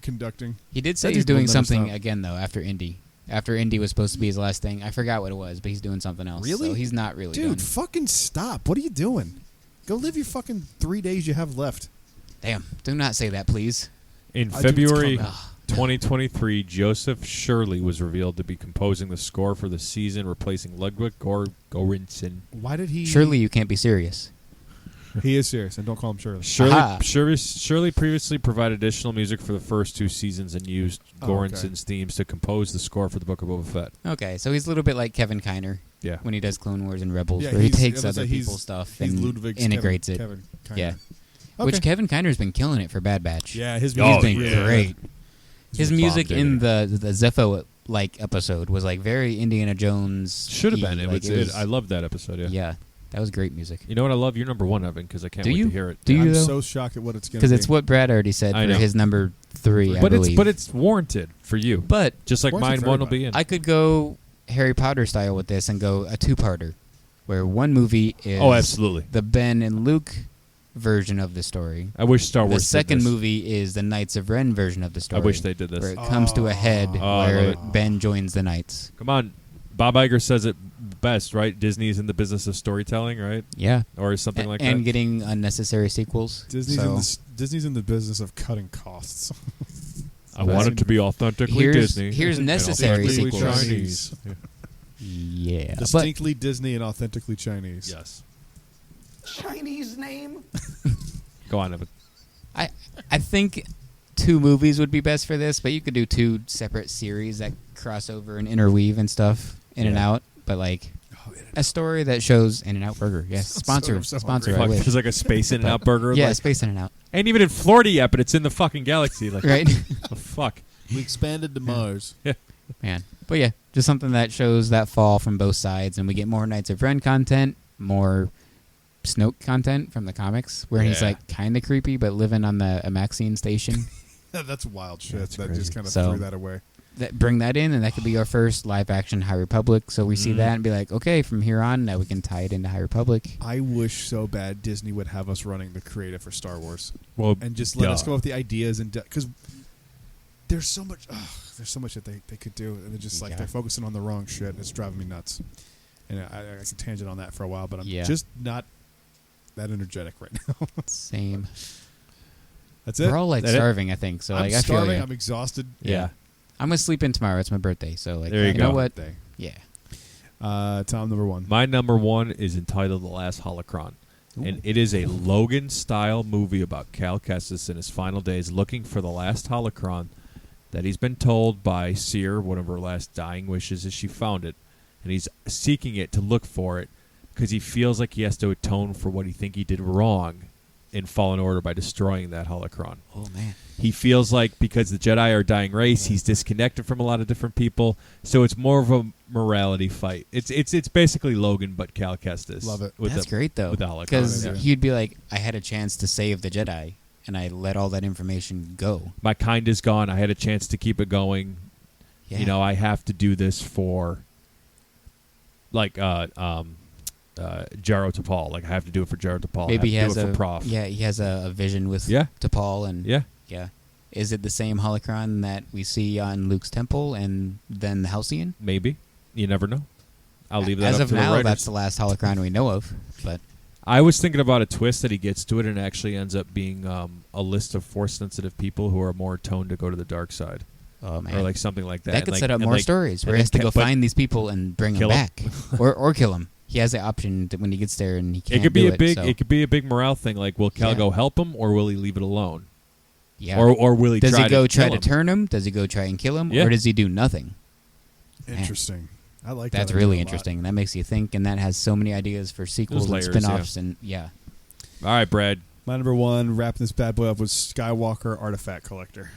conducting. He did say That he's dude will doing never something stop. again though after Indy. After Indy was supposed to be his last thing. I forgot what it was, but he's doing something else. Really? So he's not really Dude, done. fucking stop. What are you doing? Go live your fucking 3 days you have left. Damn. Do not say that, please. In I do- it's February coming. 2023, Joseph Shirley was revealed to be composing the score for the season, replacing Ludwig Göransson. Why did he? Surely you can't be serious. He is serious, and don't call him Shirley. Aha. Shirley previously provided additional music for the first 2 seasons and used Oh, okay. Göransson's themes to compose the score for the Book of Boba Fett. Okay, so he's a little bit like Kevin Kiner Yeah. when he does Clone Wars and Rebels, Yeah, where he he's- takes I was other gonna say, people's stuff He's and Ludwig's integrates Kevin, it. Kevin Yeah. Okay. Which Kevin Kiner's been killing it for Bad Batch. Yeah, his Oh, music's He's been yeah. great. His Bomb, music dude. in the Zepho like episode was like very Indiana Jones. Should have been. Like, I loved that episode, yeah. yeah, that was great music. You know what I love? You're number 1, Evan, because I can't Do wait you? to hear it. Do you I'm though? so shocked at what it's going to Because be. it's what Brad already said I for know. his number 3, I believe. But it's warranted for you. But Just like Warranted mine for 1 will everybody. be in. I could go Harry Potter style with this and go a 2-parter, where one movie is Oh, absolutely. the Ben and Luke version of the story. I wish Star Wars The did second this. movie is the Knights of Ren version of the I story. wish they did this. where it comes to a head Oh, I where love it. Ben joins the Knights. Come on. Bob Iger says it best, right? Disney's in the business of storytelling, right? Yeah. Or something like and that. getting unnecessary sequels. Disney's in the business of cutting costs. I want it to be authentically Here's- Disney. here's and necessary authentically sequels. Chinese. Yeah. Yeah. But Distinctly Disney and authentically Chinese. Yes. Chinese name? Go on, Evan. I think 2 movies would be best for this, but you could do 2 separate series that cross over and interweave and stuff in and Yeah. out. But like a story that shows In-N-Out Burger. Yes, sponsor, I'm so sponsor. hungry. I Fuck, wish. there's like a space in and out burger. Yeah, like, Space In-N-Out. ain't even in Florida yet, but it's in the fucking galaxy. Like, Right. the fuck? We expanded to Mars. Man. But yeah, just something that shows that fall from both sides, and we get more Knights of Ren content, more Snoke content from the comics, where he's Yeah. like kind of creepy but living on the Amaxian station. That's wild shit. That's that crazy. just kind of So- threw that away. Bring that in, and that could be our first live action High Republic. So we see Mhm. that and be like, okay, from here on, now we can tie it into High Republic. I wish so bad Disney would have us running the creative for Star Wars Well, and just let us duh. come up with the ideas and because there's so much that they could do and they're just like Yeah. they're focusing on the wrong shit and it's driving me nuts. And I could tangent on that for a while, but I'm Yeah. just not that energetic right now. Same. That's it. We're all like That it? starving, I think. So I'm like I feel starving. ya. I'm exhausted. Yeah. I'm gonna sleep in tomorrow. It's my birthday, so like There you know go. what? Day. Yeah. Tom, number one. My number one is entitled The Last Holocron. And it is a Logan-style movie about Cal Kestis in his final days looking for the last holocron that he's been told by Seer, one of her last dying wishes, is she found it. And he's seeking it to look for it because he feels like he has to atone for what he think he did wrong in Fallen Order by destroying that holocron. Oh man. He feels like because the Jedi are a dying race, he's disconnected from a lot of different people. So it's more of a morality fight. It's basically Logan but Cal Kestis. Love it. With That's the, great though, with the holocron. because Yeah. he'd be like, I had a chance to save the Jedi, and I let all that information go. My kind is gone. I had a chance to keep it going. Yeah. You know, I have to do this for like Jaro Tapal. Like I have to do it for Jaro Tapal. maybe he I have has to do it a for Prof. yeah, he has a vision with Yeah. T'Pol and Yeah. yeah. Is it the same holocron that we see on Luke's temple and then the Halcyon? Maybe. You never know. I'll leave that As up of to the now, writers. that's the last holocron we know of. But I was thinking about a twist that he gets to it and it actually ends up being a list of Force-sensitive people who are more attuned to go to the dark side. oh man, Or like something like that. that And could like- set up and more like- stories where and he has to then go but find these people and bring them kill 'em. back, or kill them. He has the option when he gets there, and he can't. It could be do a big. so- It could be a big morale thing. Like, will Cal Yeah. go help him, or will he leave it alone? yeah. Or will he does try he go to try kill to him? turn him? Does he go try and kill him, Yeah. or does he do nothing? Interesting. I like That's that idea really a lot. interesting. That makes you think, and that has so many ideas for sequels layers, and spin-offs, and yeah. All right, Brad. My number one, wrapping this bad boy up, was Skywalker Artifact Collector.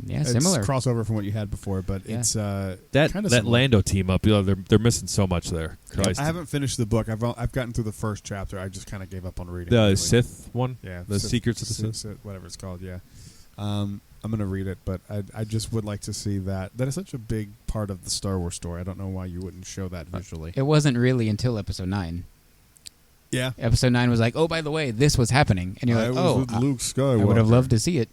Yeah, It's similar. crossover from what you had before, but Yeah. it's That kind of that Lando team up, you know, they're missing so much there. Christ. I haven't finished the book. I've gotten through the first chapter. I just kind of gave up on reading. the really. Sith one. Yeah, the Secrets of the Sith. whatever it's called. Yeah, I'm gonna read it, but I just would like to see that. That is such a big part of the Star Wars story. I don't know why you wouldn't show that visually. It wasn't really until Episode 9. Yeah, Episode 9 was like, oh, by the way, this was happening, and you're I like, was oh, with Luke Skywalker. I would have loved to see it.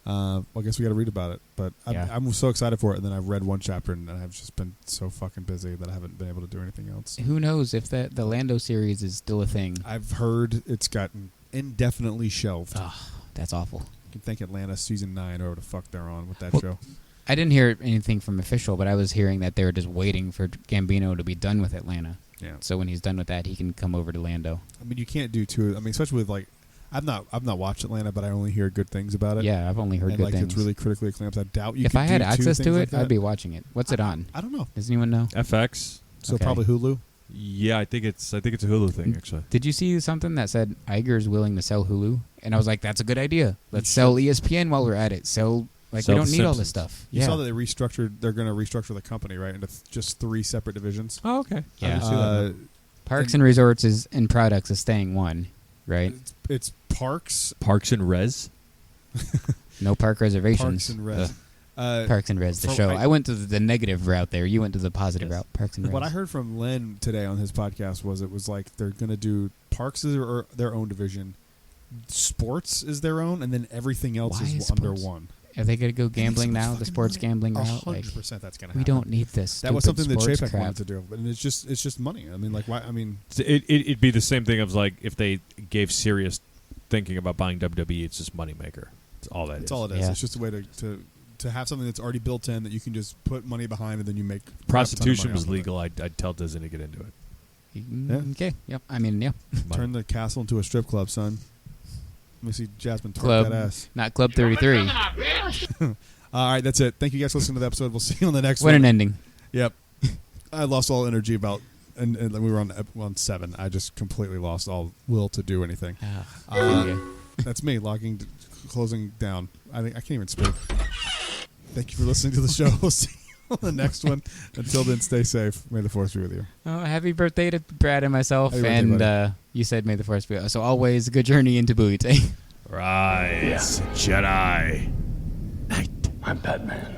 Well, I guess we got to read about it, but Yeah. I'm so excited for it. And then I've read one chapter, and I've just been so fucking busy that I haven't been able to do anything else. Who knows if the Lando series is still a thing? I've heard it's gotten indefinitely shelved. Oh, that's awful. You can thank Atlanta season 9 or whatever the fuck they're on with that Well, show. I didn't hear anything from official, but I was hearing that they were just waiting for Gambino to be done with Atlanta. Yeah. So when he's done with that, he can come over to Lando. I mean, you can't do two. I mean, especially with like, I've not watched Atlanta, but I only hear good things about it. Yeah, I've only heard and good like things. it's really critically acclaimed. So I doubt you. if could I had do two access things to like it, that. I'd be watching it. What's it on? I don't know. Does anyone know? FX. So Okay. probably Hulu. Yeah, I think it's a Hulu thing actually. Did you see something that said Iger's willing to sell Hulu? And I was like, that's a good idea. Let's sell ESPN while we're at it. Sell Sell we The don't need all this Simpsons. stuff. You yeah. saw that they restructured. They're going to restructure the company right into just 3 separate divisions. Oh, okay. Yeah. I didn't see that. Parks and Resorts and Products is staying one, right? It's Parks, Parks and Res. No park reservations. Parks and Res. Parks and Res, the from- show. I went to the negative route there. You went to the positive Yes. route. Parks and Res. What I heard from Len today on his podcast was it was like they're going to do Parks is their own division, Sports is their own, and then everything else Why is is under sports? one. Are they going to go gambling so much now? The fucking sports money. gambling route? Like, 100% that's going to happen. we don't need this. That was stupid something that sports Chapek crap. wanted to do, but it's just money. I mean, like why? I mean, It'd be the same thing of like if they gave serious thinking about buying WWE. It's just moneymaker. It's all that is. that's all it is. Yeah. It's just a way to have something that's already built in that you can just put money behind, and then you make a ton of Prostitution money was off of it. legal. I'd tell Disney to get into it. Yeah. Okay. Yep. I mean, yeah. Turn the castle into a strip club, son. Let me see Jasmine twerk Club. that ass. Not Club 33. All right, that's it. Thank you guys for listening to the episode. We'll see you on the next What one. an ending. Yep. I lost all energy about, and we were on 7. I just completely lost all will to do anything. Yeah. That's me closing down. I can't even speak. Thank you for listening to the show. We'll see you on the next one. Until then, stay safe. May the force be with you. Oh, happy birthday to Brad and myself. Happy birthday, And buddy. you said may the force be with us. So always a good journey into Buite. Rise, Jedi. I'm Batman.